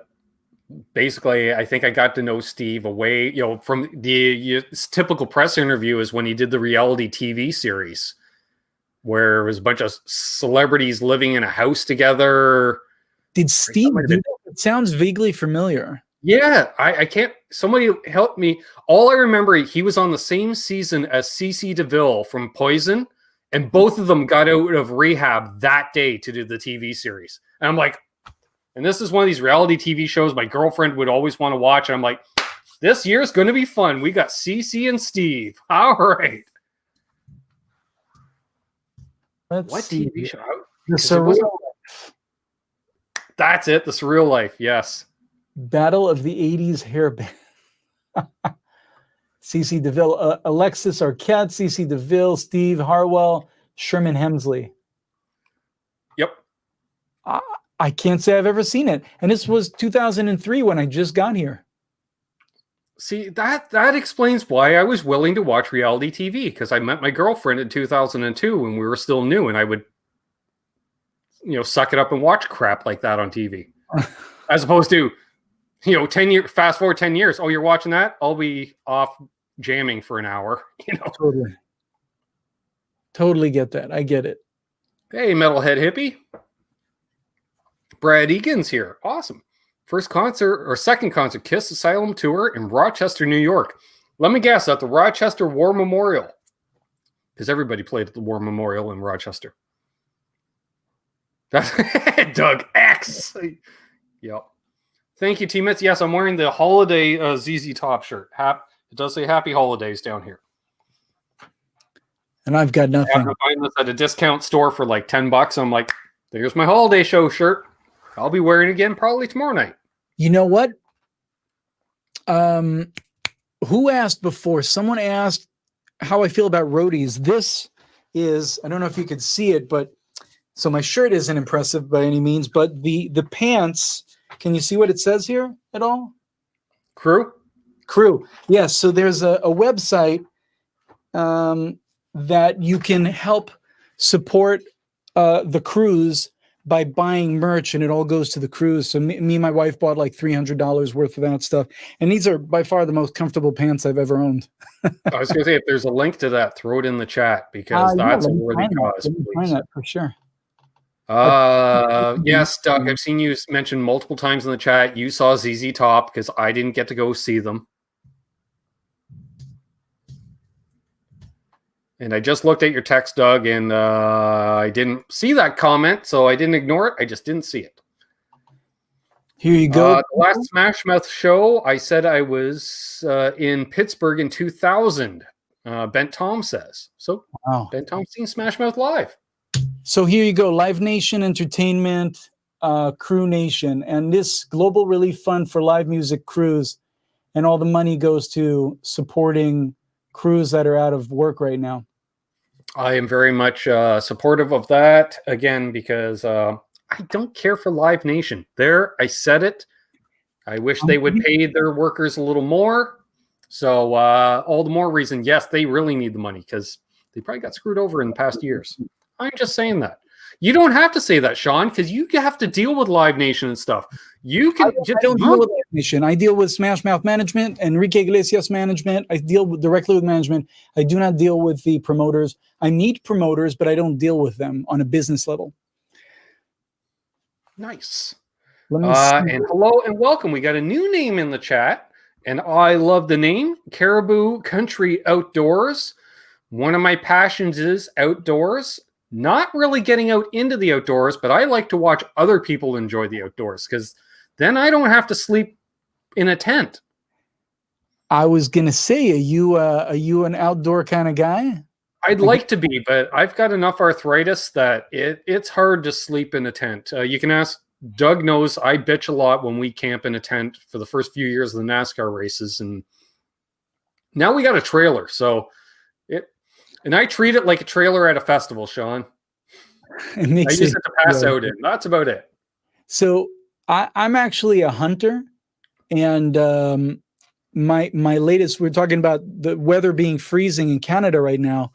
basically, I think I got to know Steve away, from the typical press interview is when he did the reality TV series, where it was a bunch of celebrities living in a house together. Did Steve do that? It sounds vaguely familiar. Yeah, I can't. Somebody help me. All I remember, he was on the same season as Cece DeVille from Poison, and both of them got out of rehab that day to do the TV series. And I'm like, and this is one of these reality TV shows my girlfriend would always want to watch. And I'm like, this year's going to be fun. We got Cece and Steve. All right. What TV show? The Surreal Life. That's it. The Surreal Life. Yes. Battle of the 80s hair band. CeCe DeVille, Alexis Arquette, CeCe DeVille, Steve Harwell, Sherman Hemsley. Yep. I can't say I've ever seen it. And this was 2003 when I just got here. See, that explains why I was willing to watch reality TV, because I met my girlfriend in 2002 when we were still new, and I would, suck it up and watch crap like that on TV. As opposed to, 10 years, fast forward 10 years. Oh, you're watching that? I'll be off jamming for an hour. Totally get that. I get it. Hey, metalhead hippie. Brad Egan's here. Awesome. Second concert, Kiss Asylum tour in Rochester, New York. Let me guess, at the Rochester War Memorial. Because everybody played at the War Memorial in Rochester. That's Doug X. Yep. Thank you, teammates. Yes, I'm wearing the holiday ZZ Top shirt. It does say Happy Holidays down here. And I've got nothing. I find this at a discount store for like $10. I'm like, there's my holiday show shirt. I'll be wearing it again probably tomorrow night. You know what? Who asked before? Someone asked how I feel about roadies. This is, I don't know if you could see it, but so my shirt isn't impressive by any means, but the pants, can you see what it says here at all? Crew. Yes. So there's a website that you can help support the cruise by buying merch, and it all goes to the cruise. So me and my wife bought like $300 worth of that stuff. And these are by far the most comfortable pants I've ever owned. I was going to say, if there's a link to that, throw it in the chat, because that's a worthy cause. Find that for sure. Yes, Doug, I've seen you mention multiple times in the chat. You saw ZZ Top, because I didn't get to go see them. And I just looked at your text, Doug, and I didn't see that comment, so I didn't ignore it. I just didn't see it. Here you go. The last Smash Mouth show, I said I was in Pittsburgh in 2000. Ben Tom says. So wow. Ben Tom's seen Smash Mouth live. So here you go. Live Nation Entertainment, Crew Nation. And this Global Relief Fund for Live Music Crews. And all the money goes to supporting crews that are out of work right now. I am very much supportive of that, again, because I don't care for Live Nation. There, I said it. I wish they would pay their workers a little more. So all the more reason, yes, they really need the money because they probably got screwed over in the past years. I'm just saying that. You don't have to say that, Shawn, because you have to deal with Live Nation and stuff. You can. I don't deal with Live Nation. I deal with Smash Mouth management, Enrique Iglesias management. I deal directly with management. I do not deal with the promoters. I need promoters, but I don't deal with them on a business level. Nice. And hello and welcome. We got a new name in the chat, and I love the name, Caribou Country Outdoors. One of my passions is outdoors. Not really getting out into the outdoors, but I like to watch other people enjoy the outdoors because then I don't have to sleep in a tent. I was going to say, are you an outdoor kind of guy? I'd like to be, but I've got enough arthritis that it's hard to sleep in a tent. You can ask Doug knows I bitch a lot when we camp in a tent for the first few years of the NASCAR races. And now we got a trailer. And I treat it like a trailer at a festival, Shawn. I use it to pass out in. That's about it. So I'm actually a hunter. And my latest, we're talking about the weather being freezing in Canada right now.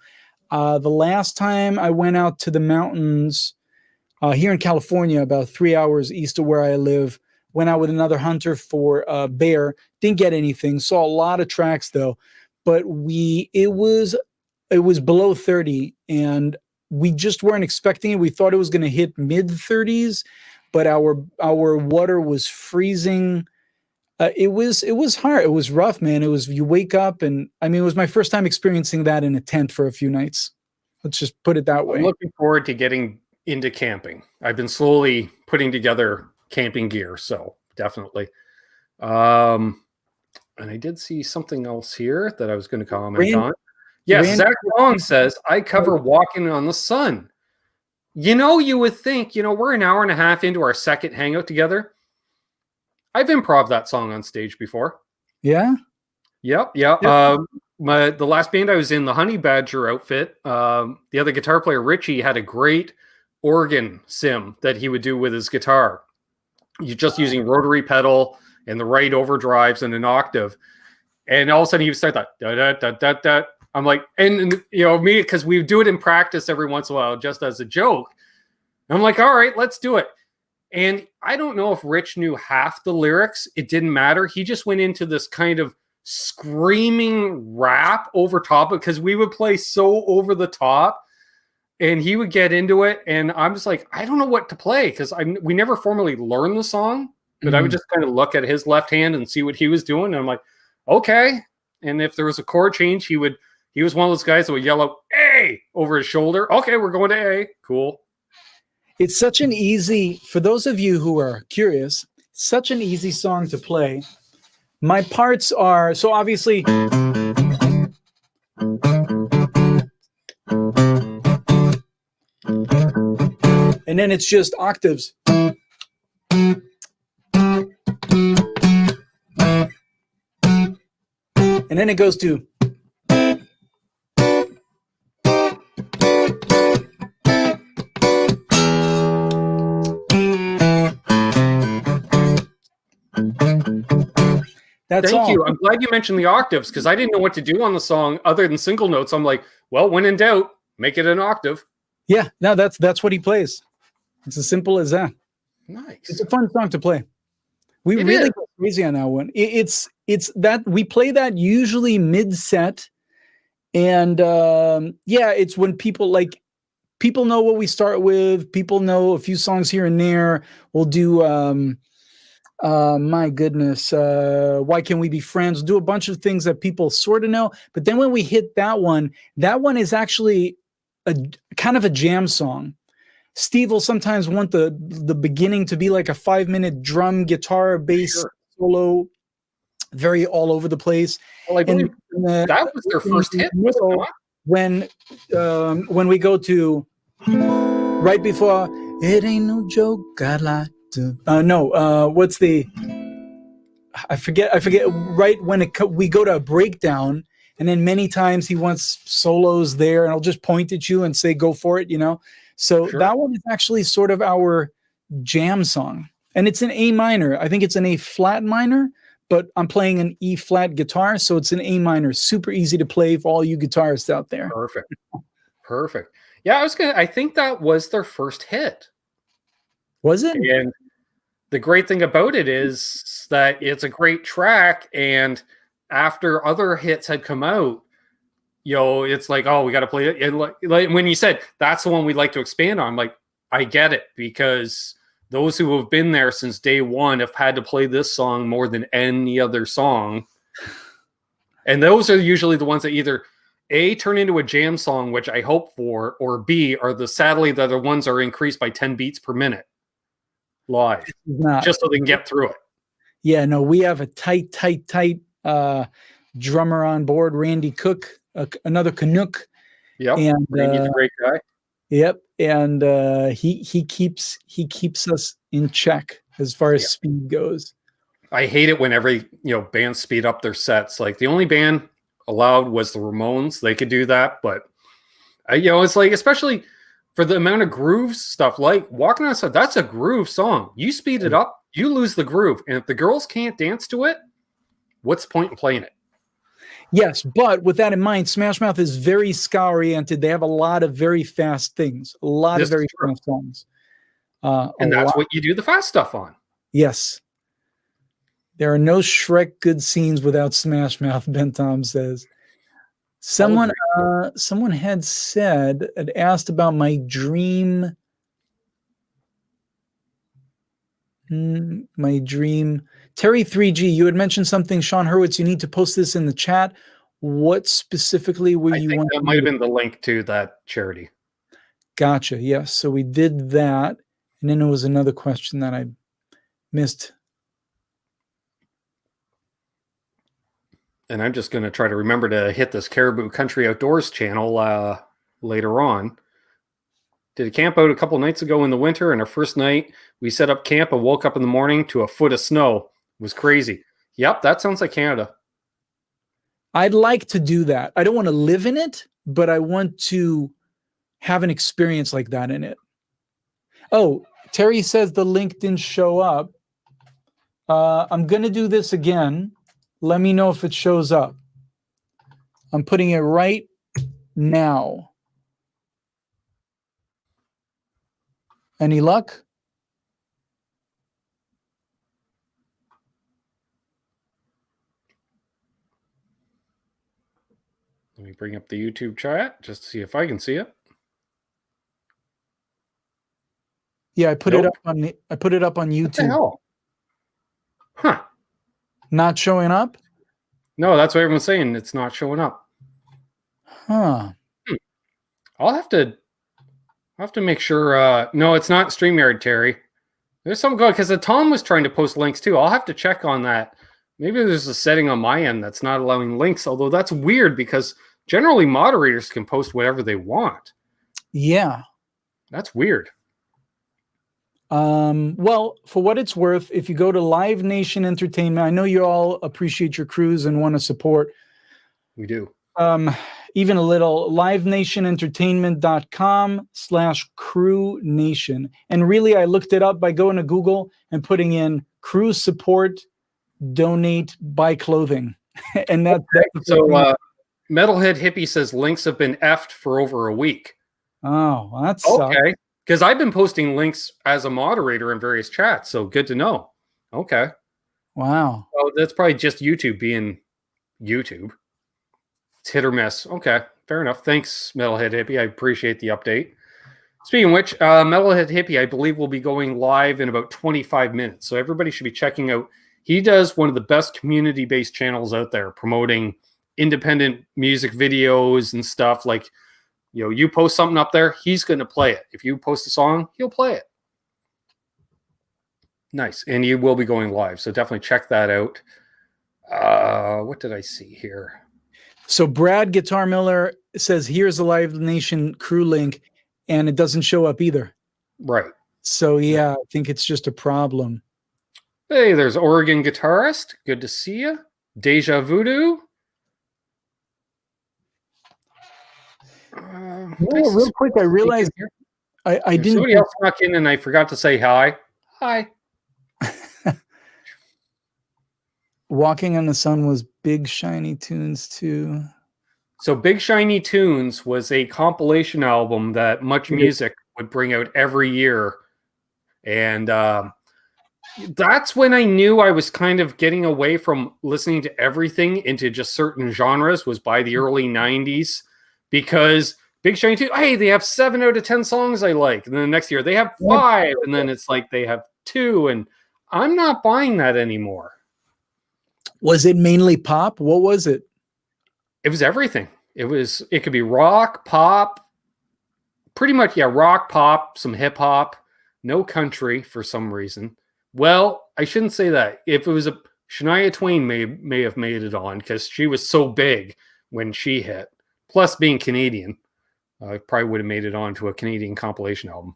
The last time I went out to the mountains here in California, about 3 hours east of where I live, went out with another hunter for bear. Didn't get anything. Saw a lot of tracks though. But it was below 30 and we just weren't expecting it. We thought it was going to hit mid 30s, but our water was freezing. It was hard. It was rough, man. You wake up and it was my first time experiencing that in a tent for a few nights. Let's just put it that way. I'm looking forward to getting into camping. I've been slowly putting together camping gear. So definitely. And I did see something else here that I was going to comment on. Yes, Zach Long says, I cover Walking on the Sun. You would think, we're an hour and a half into our second hangout together. I've improv that song on stage before. Yeah? Yep. The last band I was in, the Honey Badger outfit, the other guitar player, Richie, had a great organ sim that he would do with his guitar. You're just using rotary pedal and the right overdrives and an octave. And all of a sudden he would start that da-da-da-da-da. I'm like, and me, because we do it in practice every once in a while, just as a joke. I'm like, all right, let's do it. And I don't know if Rich knew half the lyrics. It didn't matter. He just went into this kind of screaming rap over top of, because we would play so over the top and he would get into it. And I'm just like, I don't know what to play because we never formally learned the song, but I would just kind of look at his left hand and see what he was doing. And I'm like, okay. And if there was a chord change, he was one of those guys that would yell out A over his shoulder. Okay, we're going to A. Cool. It's such an easy, for those of you who are curious, such an easy song to play. My parts are, so obviously, and then it's just octaves. And then it goes to. Thank you. I'm glad you mentioned the octaves because I didn't know what to do on the song other than single notes. I'm like, well, when in doubt, make it an octave. Yeah, no, that's what he plays. It's as simple as that. Nice. It's a fun song to play. We really go crazy on that one. It's that we play that usually mid-set, and it's when people know what we start with. People know a few songs here and there. We'll do my goodness, Why Can't We Be Friends? We'll do a bunch of things that people sort of know, but then when we hit that one is actually a kind of a jam song. Steve will sometimes want the beginning to be like a 5-minute drum, guitar, bass solo, very all over the place. Well, I believe that was their first hit, was it not? When we go to right before "It Ain't No Joke," I'd like to. What's the? I forget. Right when we go to a breakdown, and then many times he wants solos there, and I'll just point at you and say, "Go for it," So that one is actually sort of our jam song, and it's an A minor. I think it's an A flat minor, but I'm playing an E flat guitar, so it's an A minor. Super easy to play for all you guitarists out there. Perfect. Yeah, I think that was their first hit. Was it? And the great thing about it is that it's a great track, and after other hits had come out, it's like, oh, we got to play it. And like when you said that's the one we'd like to expand on, like, I get it, because those who have been there since day one have had to play this song more than any other song. And those are usually the ones that either A, turn into a jam song, which I hope for, or B, are sadly the other ones are increased by 10 beats per minute live, just so they can get through it. Yeah, no, we have a tight drummer on board, Randy Cook, another Canuck. Yep, and Randy's a great guy. Yep, and he keeps us in check as far as speed goes. I hate it whenever bands speed up their sets. Like, the only band allowed was the Ramones. They could do that, but it's like, especially for the amount of grooves stuff, like Walking Outside, that's a groove song. You speed it up, you lose the groove, and if the girls can't dance to it, what's the point in playing it? Yes, but with that in mind, Smash Mouth is very ska-oriented. They have a lot of very fast things, a lot of very fast songs. And that's what you do the fast stuff on. Yes. There are no Shrek good scenes without Smash Mouth, Ben Tom says. Someone had asked about my dream. Terry 3G, you had mentioned something, Shawn Hurwitz. You need to post this in the chat. What specifically were you wanting? That might have been the link to that charity. Gotcha. Yes. So we did that. And then there was another question that I missed. And I'm just going to try to remember to hit this Caribou Country Outdoors channel later on. Did a camp out a couple nights ago in the winter, and our first night we set up camp and woke up in the morning to a foot of snow. It was crazy. Yep, that sounds like Canada. I'd like to do that. I don't want to live in it, but I want to have an experience like that in it. Oh, Terry says the link didn't show up. I'm going to do this again. Let me know if it shows up. I'm putting it right now. Any luck? Let me bring up the YouTube chat just to see if I can see it. Yeah, I put it up on YouTube. What the hell? Huh. Not showing up? No, that's what everyone's saying. It's not showing up. Huh. I'll have to make sure. No, it's not StreamYard, Terry. There's something going, because Tom was trying to post links too. I'll have to check on that. Maybe there's a setting on my end that's not allowing links, although that's weird because generally moderators can post whatever they want. Yeah. That's weird. Well, for what it's worth, if you go to Live Nation Entertainment, I know you all appreciate your crews and want to support. We do. Even a little, livenationentertainment.com/crew nation. And really, I looked it up by going to Google and putting in crew support, donate, buy clothing. And that's so Metalhead Hippie says links have been effed for over a week. Oh, well, that's okay. Because I've been posting links as a moderator in various chats, so good to know. Okay. Wow. Oh, that's probably just YouTube being YouTube. It's hit or miss. Okay, fair enough. Thanks, Metalhead Hippie. I appreciate the update. Speaking of which, Metalhead Hippie, I believe, will be going live in about 25 minutes. So everybody should be checking out. He does one of the best community-based channels out there, promoting independent music videos and stuff. Like, you post something up there, he's going to play it. If you post a song, he'll play it. Nice. And you will be going live. So definitely check that out. What did I see here? So Brad Guitar Miller says, here's the Live Nation crew link, and it doesn't show up either. Right. So yeah, I think it's just a problem. Hey, there's Oregon Guitarist. Good to see you. Deja Voodoo. Real quick, I realized I didn't. Somebody else snuck in and I forgot to say hi. Hi. Walking on the Sun was Big Shiny Tunes too. So Big Shiny Tunes was a compilation album that Much Music would bring out every year. And that's when I knew I was kind of getting away from listening to everything into just certain genres, was by the early 90s. Because Big Shiny Tunes, hey, they have 7 out of 10 songs I like. And then the next year they have 5. And then it's like they have 2. And I'm not buying that anymore. Was it mainly pop? What was it? It was everything. It could be rock, pop, pretty much, rock, pop, some hip hop, no country for some reason. Well, I shouldn't say that. If it was Shania Twain may have made it on because she was so big when she hit. Plus being Canadian, I probably would have made it on to a Canadian compilation album.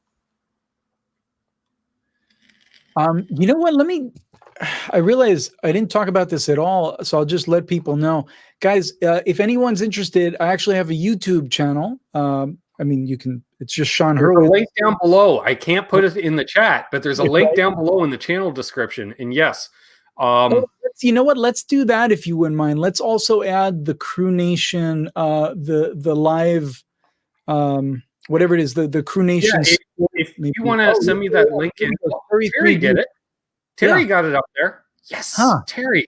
You know what? I realize I didn't talk about this at all, so I'll just let people know. Guys, if anyone's interested, I actually have a YouTube channel. It's just Shawn Hurwitz. There's a link down below. I can't put it in the chat, but there's a link down below in the channel description. And yes. You know what? Let's do that if you wouldn't mind. Let's also add the Crew Nation, the live, whatever it is, the Crew Nation. Yeah, if you want to send me that link in, Terry did it. Terry got it up there. Yes, Terry.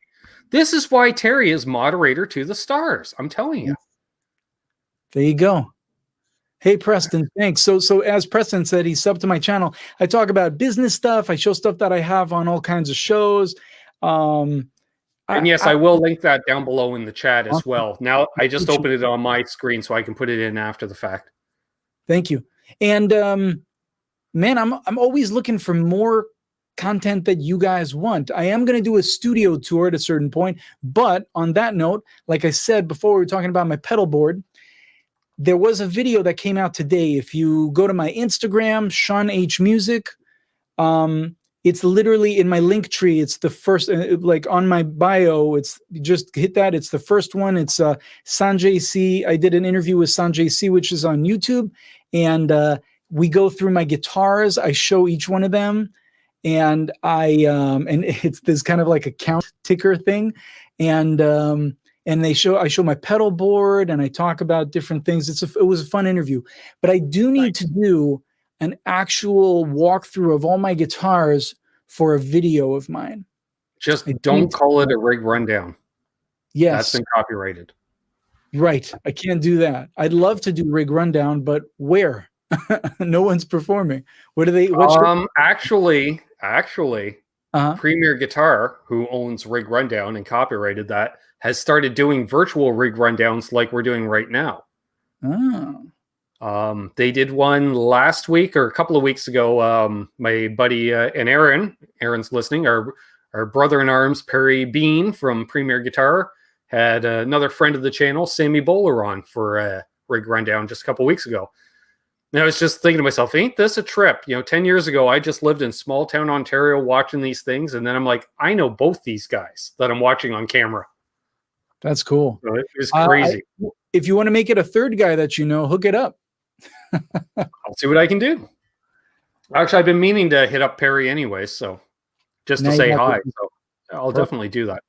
This is why Terry is moderator to the stars. I'm telling you. There you go. Hey, Preston, thanks. So as Preston said, he's subbed to my channel. I talk about business stuff. I show stuff that I have on all kinds of shows. And yes, I will link that down below in the chat as well. Now, I just opened it on my screen so I can put it in after the fact. Thank you. And man, I'm always looking for more content that you guys want. I am going to do a studio tour at a certain point, but on that note, like I said before, we were talking about my pedal board. There was a video that came out today. If you go to my Instagram, Shawn H Music, it's literally in my link tree. It's the first, like on my bio, it's just hit that. It's the first one. It's Sanjay C. I did an interview with Sanjay C, which is on YouTube. And we go through my guitars. I show each one of them. And there's kind of like a count ticker thing. And I show my pedal board and I talk about different things. It was a fun interview, but I do need to do an actual walkthrough of all my guitars for a video of mine. Just don't call it a rig rundown. Yes. That's been copyrighted. Right. I can't do that. I'd love to do rig rundown, but where? No one's performing. What are they? Actually, Premier Guitar, who owns Rig Rundown and copyrighted that, has started doing virtual rig rundowns like we're doing right now. Oh. They did one last week or a couple of weeks ago. My buddy and Aaron's listening, our brother in arms, Perry Bean from Premier Guitar, had another friend of the channel, Sammy Bowler, on for a rig rundown just a couple of weeks ago. And I was just thinking to myself, ain't this a trip? 10 years ago, I just lived in small town Ontario watching these things. And then I'm like, I know both these guys that I'm watching on camera. That's cool. So it was crazy. If you want to make it a third guy that you know, hook it up. I'll see what I can do. Actually, I've been meaning to hit up Perry anyway, so just to say hi. So I'll definitely do that.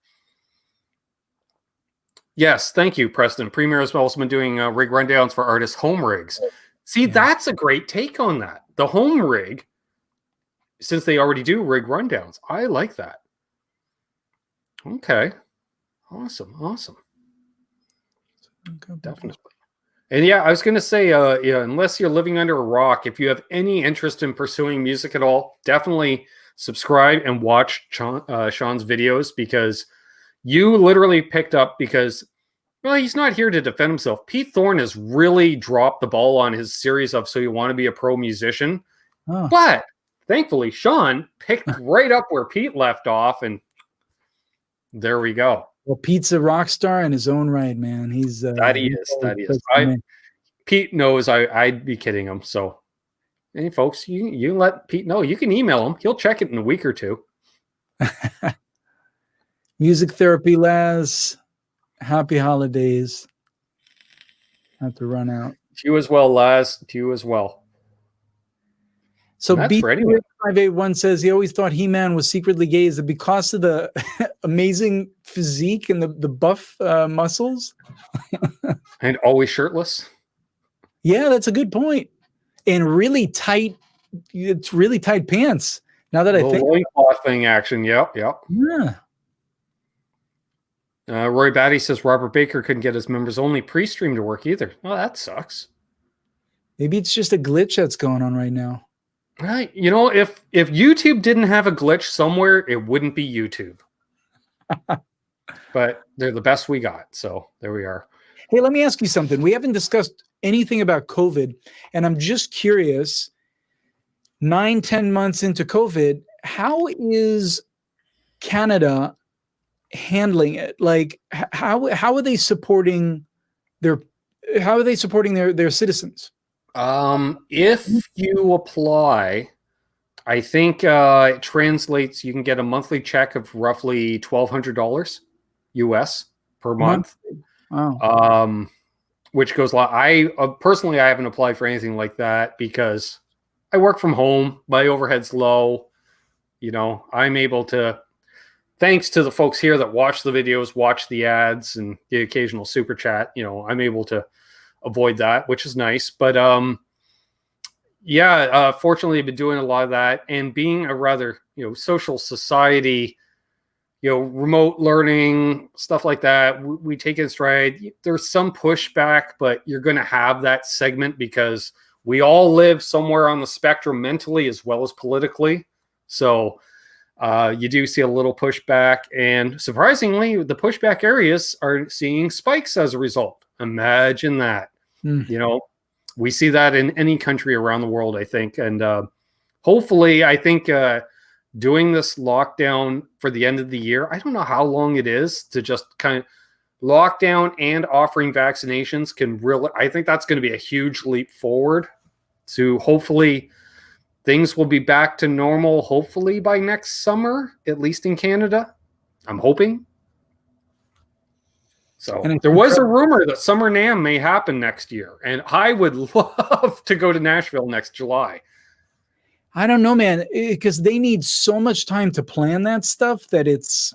Yes, thank you, Preston. Premier has also been doing rig rundowns for artists' home rigs. See, that's a great take on that. The home rig, since they already do rig rundowns. I like that. Okay. Awesome. Definitely. And yeah, I was going to say, unless you're living under a rock, if you have any interest in pursuing music at all, definitely subscribe and watch Shawn's videos, because you literally picked up, because Well, he's not here to defend himself. Pete Thorne has really dropped the ball on his series of So You Want to Be a Pro Musician. Oh. But thankfully, Shawn picked right up where Pete left off, and there we go. Well, Pete's a rock star in his own right, man. He's that he is. Pete knows I'd be kidding him. So, hey, folks, you let Pete know. You can email him. He'll check it in a week or two. Music therapy, Laz. Happy holidays. Have to run out. To you as well, Laz. To you as well. So B581 says he always thought He-Man was secretly gay. Is it because of the amazing physique and the buff muscles? And always shirtless? Yeah, that's a good point. And really tight, it's really tight pants. Now that I think loincloth thing action. Yep. Yeah. Roy Batty says Robert Baker couldn't get his members only pre-stream to work either. Well, that sucks. Maybe it's just a glitch that's going on right now. Right. You know, if YouTube didn't have a glitch somewhere, it wouldn't be YouTube. But they're the best we got. So there we are. Hey, let me ask you something. We haven't discussed anything about COVID, and I'm just curious, 9-10 months into COVID, how is Canada handling it? Like, how are they supporting their citizens? If you apply, I think it translates, you can get a monthly check of roughly $1,200 US per month. Wow. Which goes a lot. I personally, I haven't applied for anything like that because I work from home. My overhead's low. You know, I'm able to, thanks to the folks here that watch the videos, watch the ads, and the occasional super chat, you know, I'm able to avoid that, which is nice. But fortunately, I've been doing a lot of that, and being a rather, you know, social society, you know, remote learning, stuff like that, we take it in stride. There's some pushback, but you're going to have that segment because we all live somewhere on the spectrum mentally as well as politically. So you do see a little pushback, and surprisingly, the pushback areas are seeing spikes as a result. Imagine that. You know, we see that in any country around the world, I think. And hopefully, I think doing this lockdown for the end of the year, I don't know how long it is to just kind of lockdown and offering vaccinations can really, I think that's going to be a huge leap forward to hopefully things will be back to normal, hopefully by next summer, at least in Canada. I'm hoping. So there was a rumor that Summer NAMM may happen next year, and I would love to go to Nashville next July. I don't know, man, because they need so much time to plan that stuff that it's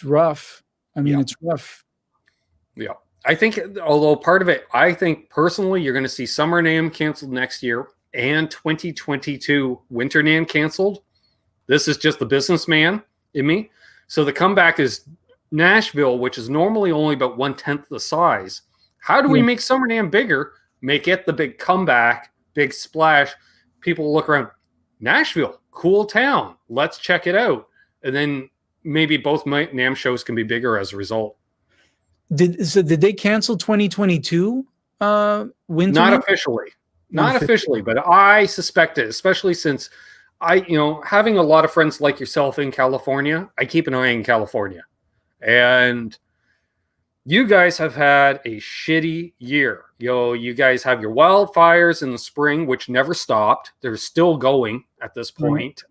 rough. I mean, it's rough. Yeah. I think, although part of it, I think personally, you're going to see Summer NAMM canceled next year and 2022 Winter NAMM canceled. This is just the businessman in me. So the comeback is Nashville, which is normally only about 1/10 the size. How do we make Summer NAMM bigger? Make it the big comeback, big splash. People look around. Nashville, cool town. Let's check it out. And then maybe both NAMM shows can be bigger as a result. Did they cancel 2022? Winter? Not officially. Not officially, but I suspect it, especially since having a lot of friends like yourself in California, I keep an eye on California. And you guys have had a shitty year. You guys have your wildfires in the spring, which never stopped. They're still going at this point.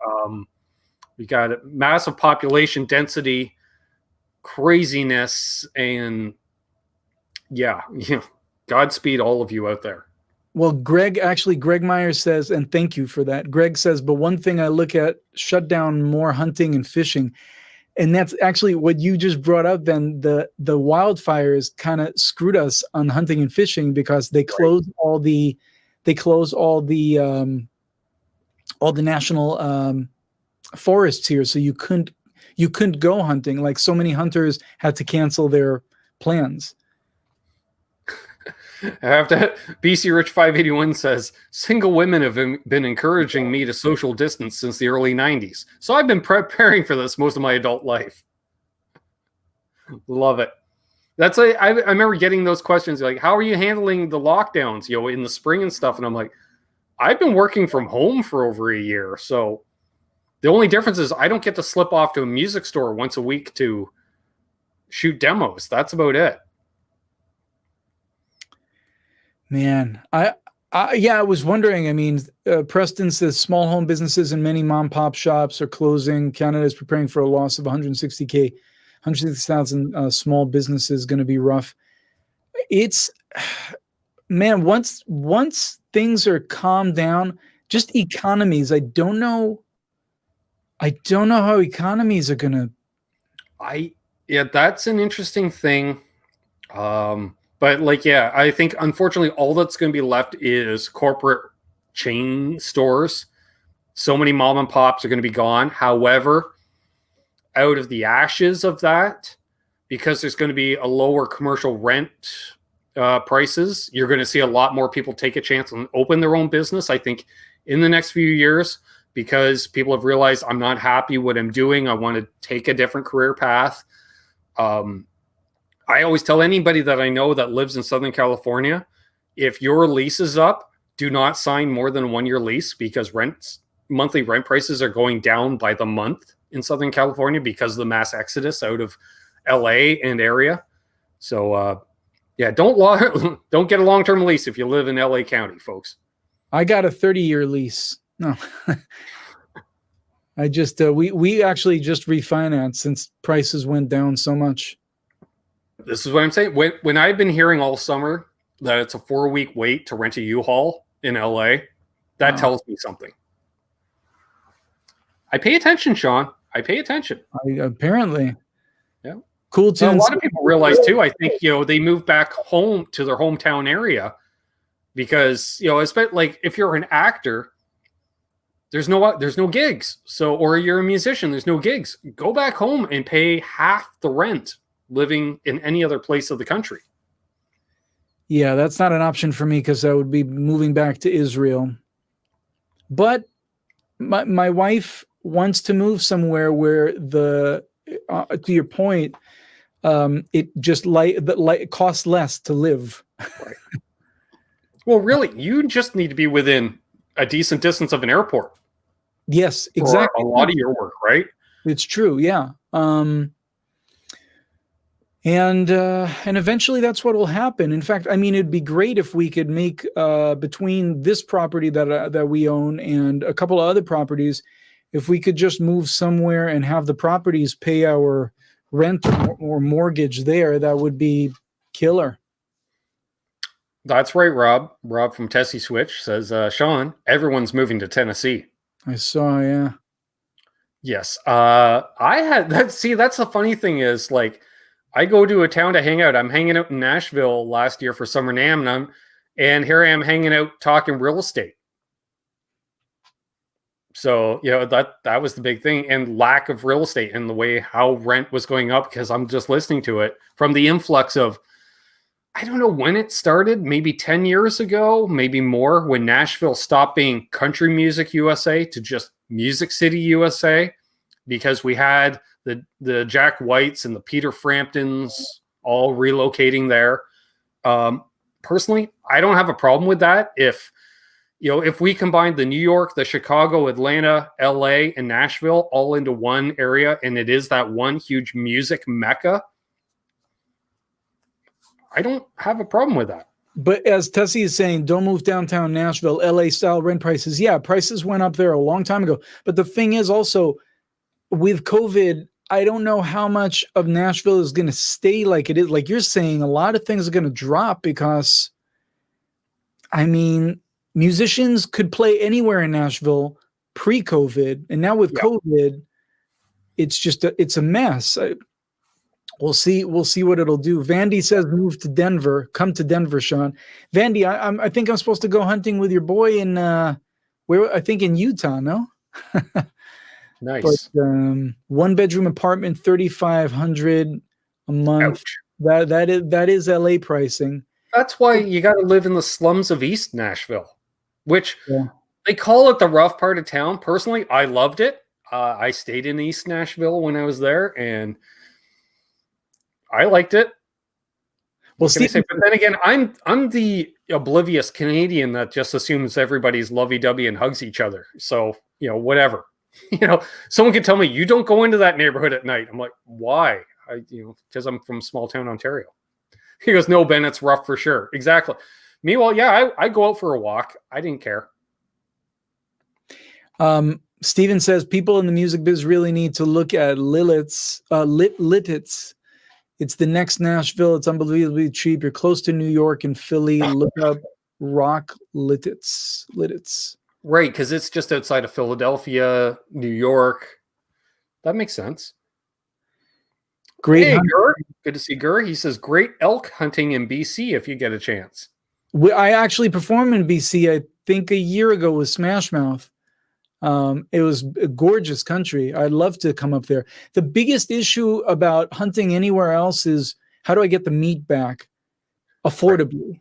We got a massive population density, craziness, and Godspeed all of you out there. Well, Greg Myers says, and thank you for that. Greg says, but one thing I look at, shut down more hunting and fishing. And that's actually what you just brought up, Ben. The wildfires kind of screwed us on hunting and fishing because they closed all the national forests here, so you couldn't go hunting. Like, so many hunters had to cancel their plans. I have to. BC Rich 581 says single women have been encouraging me to social distance since the early 90s. So I've been preparing for this most of my adult life. Love it. That's like, I remember getting those questions like, how are you handling the lockdowns, in the spring and stuff? And I'm like, I've been working from home for over a year. So the only difference is I don't get to slip off to a music store once a week to shoot demos. That's about it. Man, I was wondering. I mean, Preston says small home businesses and many mom pop shops are closing. Canada is preparing for a loss of 160,000 small businesses. Going to be rough. It's, man, once things are calmed down, just economies. I don't know how economies are going to. Yeah, that's an interesting thing. But like, yeah, I think unfortunately all that's going to be left is corporate chain stores. So many mom and pops are going to be gone. However, out of the ashes of that, because there's going to be a lower commercial rent prices, you're going to see a lot more people take a chance and open their own business, I think, in the next few years, because people have realized I'm not happy what I'm doing. I want to take a different career path. I always tell anybody that I know that lives in Southern California, if your lease is up, do not sign more than a 1-year lease, because monthly rent prices are going down by the month in Southern California because of the mass exodus out of LA and area. So yeah, don't get a long-term lease if you live in LA County, folks. I got a 30-year lease. No. I just we actually just refinanced since prices went down so much. This is what I'm saying. When I've been hearing all summer that it's a 4-week wait to rent a U-Haul in LA, that tells me something. I pay attention, Shawn. I pay attention. Apparently. Yeah. Cool tunes. A lot of people realize too, I think, they move back home to their hometown area because, especially like if you're an actor, there's no gigs. So, or you're a musician, there's no gigs. Go back home and pay half the rent living in any other place of the country. Yeah, that's not an option for me because I would be moving back to Israel. But my wife wants to move somewhere where to your point, it just costs less to live. Right. Well, really, you just need to be within a decent distance of an airport. Yes, exactly. For a lot of your work, right? It's true. Yeah. And eventually that's what will happen. In fact, I mean, it'd be great if we could make between this property that we own and a couple of other properties, if we could just move somewhere and have the properties pay our rent or mortgage there, that would be killer. That's right, Rob. Rob from Tesi Switch says, Shawn, everyone's moving to Tennessee. I saw, yeah. Yes. I had that. See, that's the funny thing is, like, I go to a town to hang out. I'm hanging out in Nashville last year for Summer NAMM, and here I am hanging out talking real estate. So, that was the big thing, and lack of real estate and the way how rent was going up, because I'm just listening to it from the influx of, I don't know when it started, maybe 10 years ago, maybe more, when Nashville stopped being Country Music USA to just Music City USA, because we had the Jack Whites and the Peter Framptons all relocating there. Personally, I don't have a problem with that. If we combine the New York, the Chicago, Atlanta, LA, and Nashville all into one area, and it is that one huge music mecca, I don't have a problem with that. But as Tesi is saying, don't move downtown Nashville, LA style rent prices. Yeah, prices went up there a long time ago. But the thing is also, with COVID, I don't know how much of Nashville is going to stay like it is. Like you're saying, a lot of things are going to drop because, I mean, musicians could play anywhere in Nashville pre-COVID. And now with COVID, it's just it's a mess. We'll see what it'll do. Vandy says move to Denver. Come to Denver, Shawn. Vandy, I think I'm supposed to go hunting with your boy in where I think in Utah, no? Nice. But 1-bedroom apartment, $3,500 a month. Ouch. That is LA pricing. That's why you got to live in the slums of East Nashville, which they call it the rough part of town. Personally, I loved it. I stayed in East Nashville when I was there, and I liked it. Well, Steve, but then again, I'm the oblivious Canadian that just assumes everybody's lovey-dovey and hugs each other. So, whatever. Someone could tell me you don't go into that neighborhood at night. I'm like, why? Because I'm from small town Ontario. He goes, no, Ben, it's rough for sure. Exactly. Meanwhile, yeah, I go out for a walk. I didn't care. Steven says people in the music biz really need to look at Lititz. It's the next Nashville. It's unbelievably cheap. You're close to New York and Philly. Look up Rock Lititz. Right, because it's just outside of Philadelphia, New York. That makes sense. Great. Hey, Gur. Good to see Gur. He says, great elk hunting in BC if you get a chance. I actually performed in BC, I think a year ago with Smash Mouth. It was a gorgeous country. I'd love to come up there. The biggest issue about hunting anywhere else is how do I get the meat back affordably?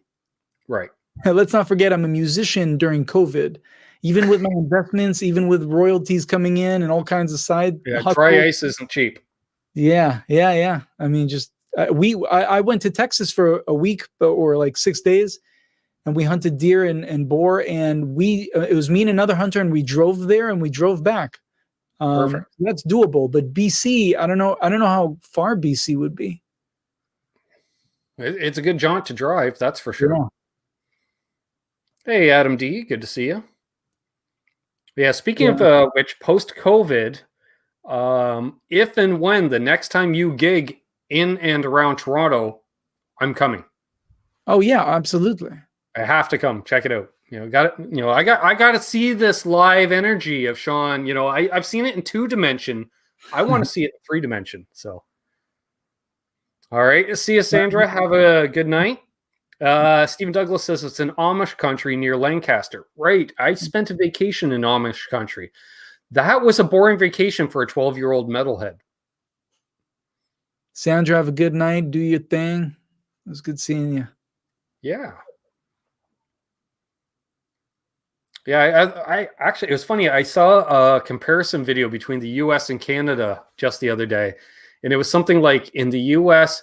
Right. Let's not forget I'm a musician during COVID. Even with my investments, even with royalties coming in and all kinds of side. Yeah, dry ice isn't cheap. Yeah. I mean, just I went to Texas for a week or like 6 days. And we hunted deer and boar, and it was me and another hunter, and we drove there and we drove back. Perfect. That's doable. But BC, I don't know how far BC would be. It's a good jaunt to drive, that's for sure. Yeah. Hey, Adam D, good to see you. Yeah, speaking of which, post-COVID, if and when the next time you gig in and around Toronto, I'm coming. Oh yeah, absolutely. I have to come check it out. I got to see this live energy of Shawn. I've seen it in 2-dimension. I want to see it in 3-dimension. So, all right. See you, Sandra. Have a good night. Stephen Douglas says it's an Amish country near Lancaster. Right. I spent a vacation in Amish country. That was a boring vacation for a 12-year-old metalhead. Sandra, have a good night. Do your thing. It was good seeing you. Yeah. Yeah, I actually, it was funny. I saw a comparison video between the US and Canada just the other day. And it was something like in the US,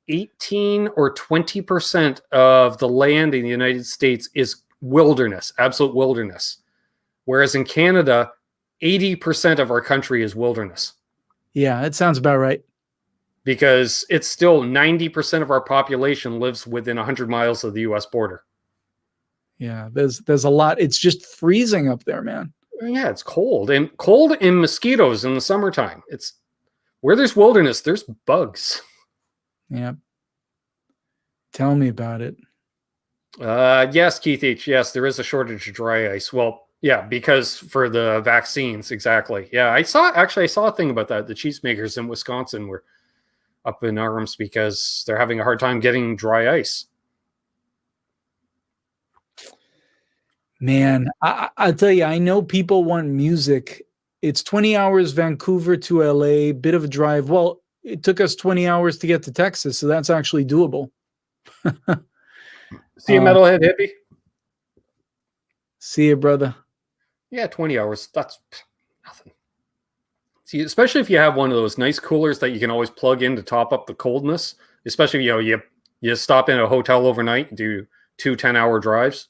18 or 20% of the land in the United States is wilderness, absolute wilderness. Whereas in Canada, 80% of our country is wilderness. Yeah, that sounds about right. Because it's still 90% of our population lives within 100 miles of the US border. Yeah, there's a lot. It's just freezing up there, man. Yeah, it's cold and mosquitoes in the summertime. It's where there's wilderness, there's bugs. Yeah. Tell me about it. Yes, Keith H. Yes, there is a shortage of dry ice. Well, yeah, because for the vaccines, exactly. Yeah, I saw a thing about that. The cheesemakers in Wisconsin were up in arms because they're having a hard time getting dry ice. Man, I'll tell you, I know people want music. It's 20 hours Vancouver to LA, bit of a drive. Well, it took us 20 hours to get to Texas, so that's actually doable. See you, metalhead hippie. See you, brother. Yeah, 20 hours. That's nothing. See, especially if you have one of those nice coolers that you can always plug in to top up the coldness. Especially, you stop in a hotel overnight and do 2 10-hour drives.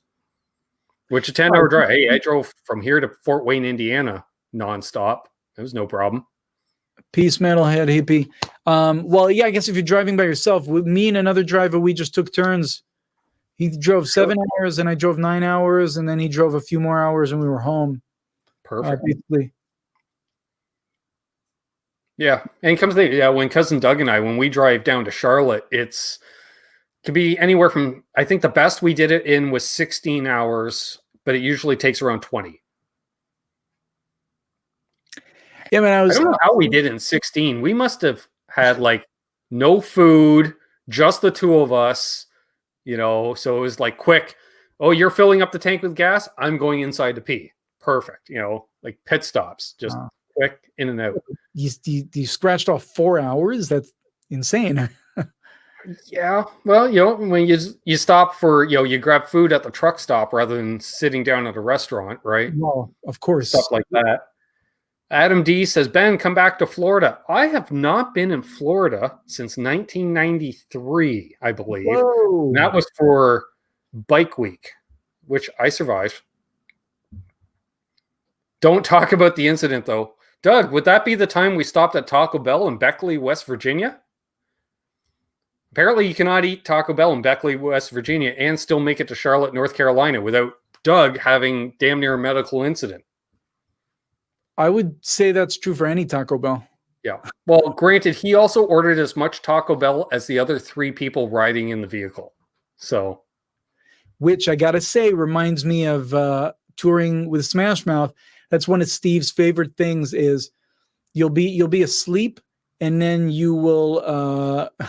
Which a 10-hour drive. Hey, I drove from here to Fort Wayne, Indiana, nonstop. It was no problem. Peace, metalhead hippie. Well, yeah, I guess if you're driving by yourself, with me and another driver, we just took turns. He drove 7 hours, and I drove 9 hours, and then he drove a few more hours, and we were home. Perfect. Basically. Yeah, and when cousin Doug and I, when we drive down to Charlotte, could be anywhere from, I think the best we did it in was 16 hours, but it usually takes around 20. Yeah, man, I don't know how we did it in 16. We must have had like no food, just the two of us, so it was like quick. Oh, you're filling up the tank with gas? I'm going inside to pee. Perfect. Like pit stops, just quick in and out. You scratched off 4 hours? That's insane. Yeah, well, when you stop for, you grab food at the truck stop rather than sitting down at a restaurant, right? Well, of course. Stuff like that. Adam D says, Ben, come back to Florida. I have not been in Florida since 1993, I believe. Whoa. And that was for Bike Week, which I survived. Don't talk about the incident, though. Doug, would that be the time we stopped at Taco Bell in Beckley, West Virginia? Apparently, you cannot eat Taco Bell in Beckley, West Virginia, and still make it to Charlotte, North Carolina without Doug having damn near a medical incident. I would say that's true for any Taco Bell. Yeah. Well, granted, he also ordered as much Taco Bell as the other 3 people riding in the vehicle. So, which I gotta say reminds me of touring with Smash Mouth. That's one of Steve's favorite things is you'll be asleep and then you will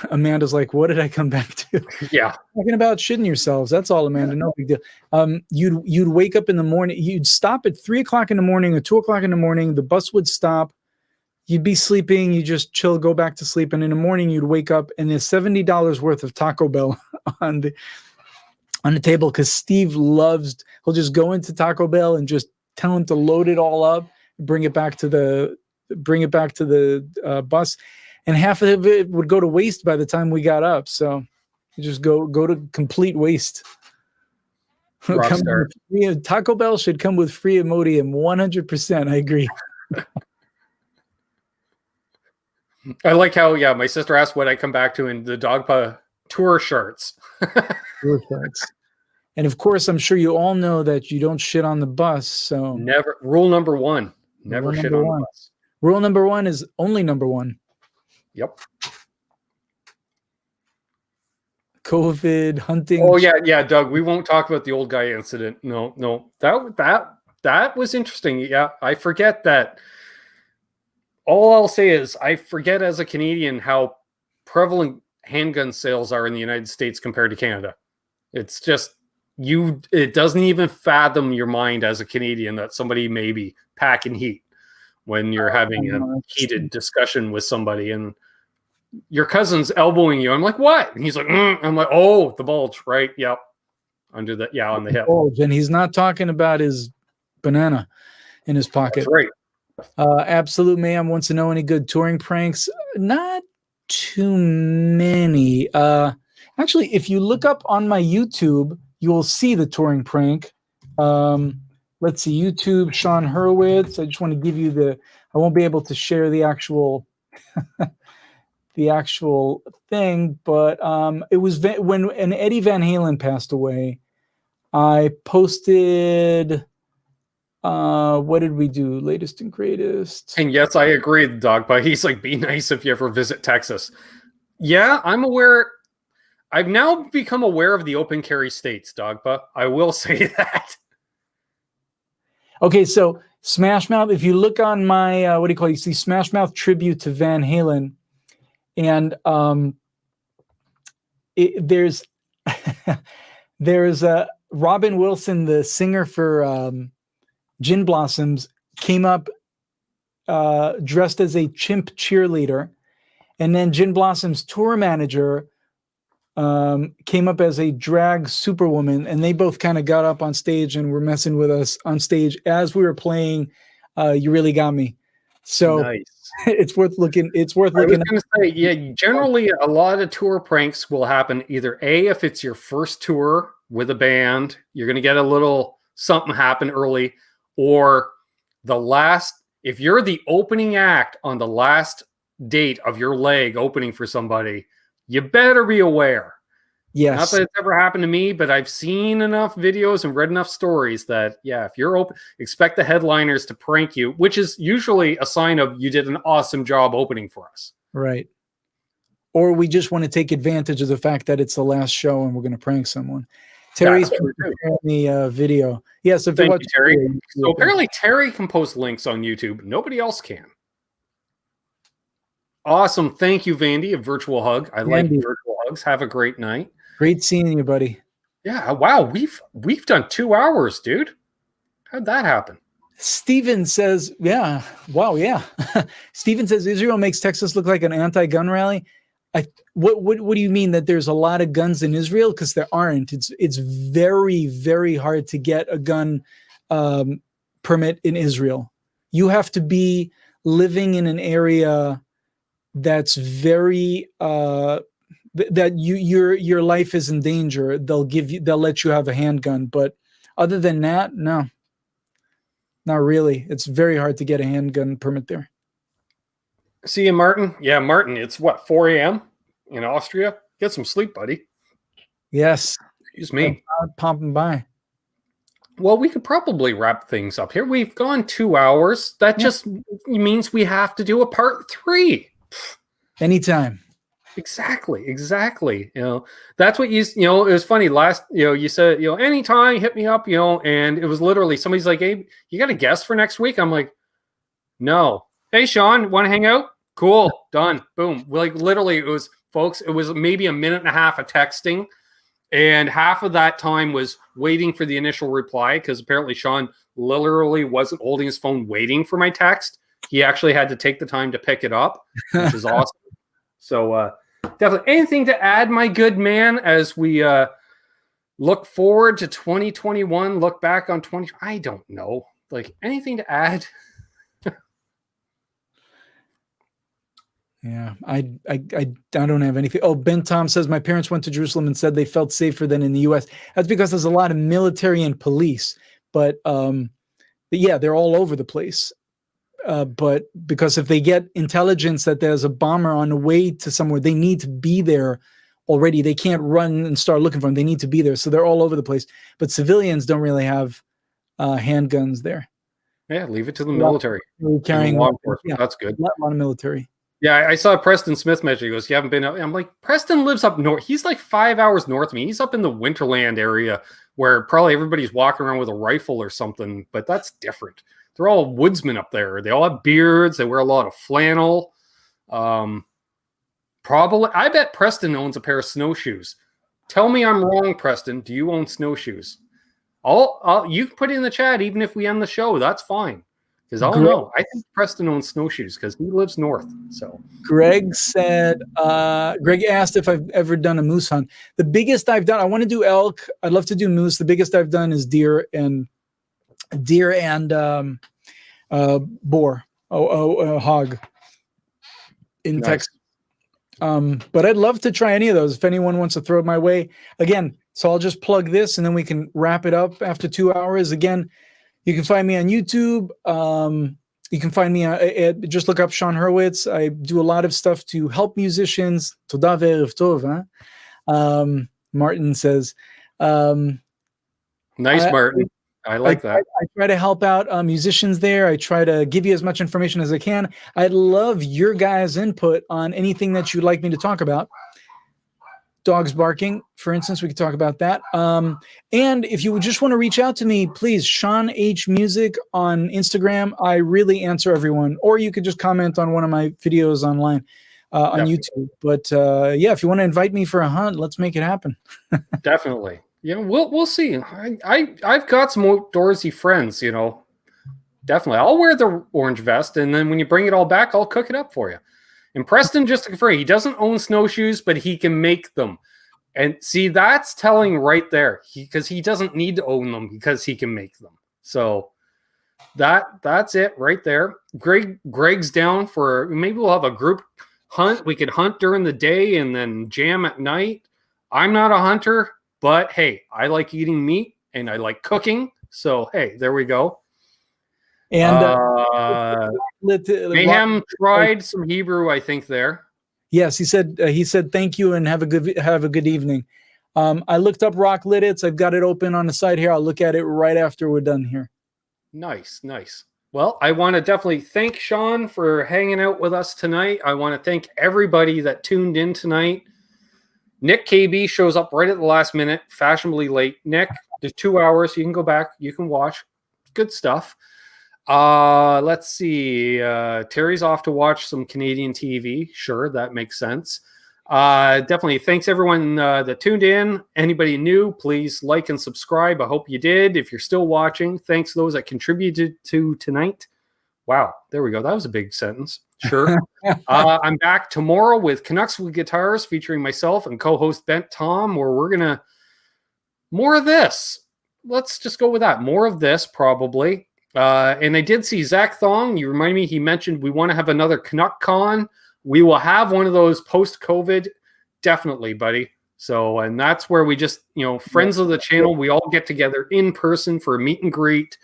Amanda's like, what did I come back to? Yeah. Talking about shitting yourselves. That's all, Amanda. No big deal. You'd wake up in the morning, you'd stop at 3 o'clock in the morning or 2 o'clock in the morning, the bus would stop, you'd be sleeping, you just chill, go back to sleep, and in the morning you'd wake up and there's $70 worth of Taco Bell on the table because Steve he'll just go into Taco Bell and just tell him to load it all up, bring it back to the bus, and half of it would go to waste by the time we got up. So you just go to complete waste. Taco Bell should come with free Imodium, 100%. I agree. I like how, my sister asked what I come back to in the Dogpa tour shirts. Tour shirts. And of course, I'm sure you all know that you don't shit on the bus. So never. Rule number 1: never shit on the bus. Rule number 1 is only number 1. Yep. COVID hunting. Oh yeah, Doug. We won't talk about the old guy incident. No. That was interesting. Yeah, I forget that. All I'll say is I forget as a Canadian how prevalent handgun sales are in the United States compared to Canada. It's just it doesn't even fathom your mind as a Canadian that somebody may be packing heat when you're having a heated discussion with somebody and your cousin's elbowing you. I'm like, what? And he's like, I'm like, oh, the bulge, right? Yep. On the hip. Bulge. And he's not talking about his banana in his pocket. That's right. Absolute Mayhem wants to know any good touring pranks. Not too many. Actually, if you look up on my YouTube, you will see the touring prank. Let's see, YouTube, Shawn Hurwitz. I just want to give you I won't be able to share the actual thing, but it was when Eddie Van Halen passed away. I posted, what did we do? Latest and greatest. And yes, I agree, Dog, but he's like, be nice if you ever visit Texas. Yeah, I'm aware. I've now become aware of the open carry states, Dogpa. I will say that. Okay, so Smash Mouth, if you look on my, you see Smash Mouth tribute to Van Halen, and there's Robin Wilson, the singer for Gin Blossoms, came up dressed as a chimp cheerleader, and then Gin Blossoms' tour manager came up as a drag superwoman, and they both kind of got up on stage and were messing with us on stage as we were playing You Really Got Me. So nice. It's worth looking. I was going to say, yeah, generally a lot of tour pranks will happen either if it's your first tour with a band, you're going to get a little something happen early, or if you're the opening act on the last date of your leg opening for somebody, you better be aware. Yes. Not that it's ever happened to me, but I've seen enough videos and read enough stories that, if you're open, expect the headliners to prank you, which is usually a sign of you did an awesome job opening for us. Right. Or we just want to take advantage of the fact that it's the last show and we're going to prank someone. Terry's in the video. Yes, if thank you, Terry. So apparently Terry can post links on YouTube. Nobody else can. Awesome. Thank you, Vandy. A virtual hug. I like virtual hugs. Have a great night. Great seeing you, buddy. Yeah. Wow. We've done 2 hours, dude. How'd that happen? Steven says, yeah. Wow. Yeah. Steven says Israel makes Texas look like an anti-gun rally. What do you mean that there's a lot of guns in Israel? Because there aren't. It's very, very hard to get a gun permit in Israel. you have to be living in an area that's very that your life is in danger. They'll let you have a handgun, but other than that, no, not really. It's very hard to get a handgun permit there. See you, Martin. Yeah, Martin, it's what, 4 a.m. in Austria? Get some sleep, buddy. Yes. Excuse me. Pumping by. Well, we could probably wrap things up here. We've gone 2 hours. That just means we have to do a part 3. Anytime. Exactly. That's what it was funny last, you said, anytime, hit me up, and it was literally somebody's like, hey, you got a guest for next week? I'm like, no. Hey, Shawn, want to hang out? Cool. Done. Boom. Like literally it was maybe a minute and a half of texting. And half of that time was waiting for the initial reply because apparently Shawn literally wasn't holding his phone waiting for my text. He actually had to take the time to pick it up, which is awesome. So definitely anything to add, my good man, as we look forward to 2021, look back on 20. I don't know. Like anything to add? Yeah, I don't have anything. Oh, Ben Tom says my parents went to Jerusalem and said they felt safer than in the U.S. That's because there's a lot of military and police, but yeah, they're all over the place. But because if they get intelligence that there's a bomber on the way to somewhere, they need to be there already. They can't run and start looking for them. They need to be there, so they're all over the place. But civilians don't really have handguns there. Yeah, leave it to the military. Carrying law enforcement. Yeah, that's good. A lot of military. Yeah, I saw Preston Smith mention. He goes, "You haven't been up." I'm like, Preston lives up north. He's like 5 hours north of me. He's up in the Winterland area where probably everybody's walking around with a rifle or something, but that's different. They're all woodsmen up there. They all have beards. They wear a lot of flannel. Probably, I bet Preston owns a pair of snowshoes. Tell me I'm wrong, Preston. Do you own snowshoes? You can put it in the chat even if we end the show. That's fine. Because I don't know. I think Preston owns snowshoes because he lives north. So Greg said, Greg asked if I've ever done a moose hunt. The biggest I've done, I want to do elk. I'd love to do moose. The biggest I've done is deer and boar, hog in Texas. But I'd love to try any of those if anyone wants to throw it my way. Again, so I'll just plug this and then we can wrap it up after 2 hours. Again, you can find me on YouTube. You can find me just look up Shawn Hurwitz. I do a lot of stuff to help musicians. Toda ve'erev tov, huh? Martin says, nice, Martin. I like that. I try to help out musicians there. I try to give you as much information as I can. I'd love your guys' input on anything that you'd like me to talk about. Dogs barking, for instance, we could talk about that. And if you would just want to reach out to me, please, Shawn H Music on Instagram. I really answer everyone. Or you could just comment on one of my videos online on YouTube. But yeah, if you want to invite me for a hunt, let's make it happen. Definitely. We'll see. I've got some outdoorsy friends, Definitely. I'll wear the orange vest, and then when you bring it all back, I'll cook it up for you. And Preston, just to confirm, he doesn't own snowshoes, but he can make them. And see, that's telling right there. Because he doesn't need to own them because he can make them. So that's it right there. Greg's down for, maybe we'll have a group hunt. We could hunt during the day and then jam at night. I'm not a hunter, but hey, I like eating meat and I like cooking. So hey, there we go. And Mayhem tried some Hebrew, I think, there. Yes, he said thank you and have a good evening. I looked up Rock Lidditz. I've got it open on the side here. I'll look at it right after we're done here. Nice. Well, I want to definitely thank Shawn for hanging out with us tonight. I want to thank everybody that tuned in tonight. Nick KB shows up right at the last minute, fashionably late. Nick, there's 2 hours. You can go back. You can watch. Good stuff. Let's see. Terry's off to watch some Canadian TV. Sure, that makes sense. Definitely thanks everyone that tuned in. Anybody new, please like and subscribe. I hope you did. If you're still watching, thanks those that contributed to tonight. Wow, there we go. That was a big sentence. Sure. I'm back tomorrow with Canucks with Guitars featuring myself and co-host Ben Tom, where we're gonna more of this. Let's just go with that. More of this, probably. And I did see Zach Thong. You remind me, he mentioned we want to have another Canuck Con. We will have one of those post-COVID. Definitely, buddy. So, and that's where we just, friends of the channel, we all get together in person for a meet and greet.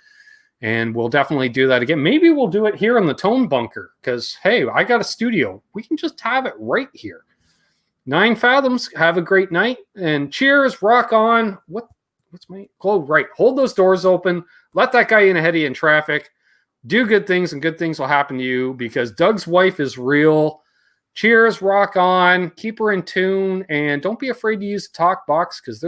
And we'll definitely do that again. Maybe we'll do it here in the Tone Bunker because, hey, I got a studio. We can just have it right here. 9 Fathoms, have a great night. And cheers, rock on. What's my close? Right. Hold those doors open. Let that guy in ahead of you in traffic. Do good things, and good things will happen to you because Doug's wife is real. Cheers, rock on. Keep her in tune. And don't be afraid to use the talk box because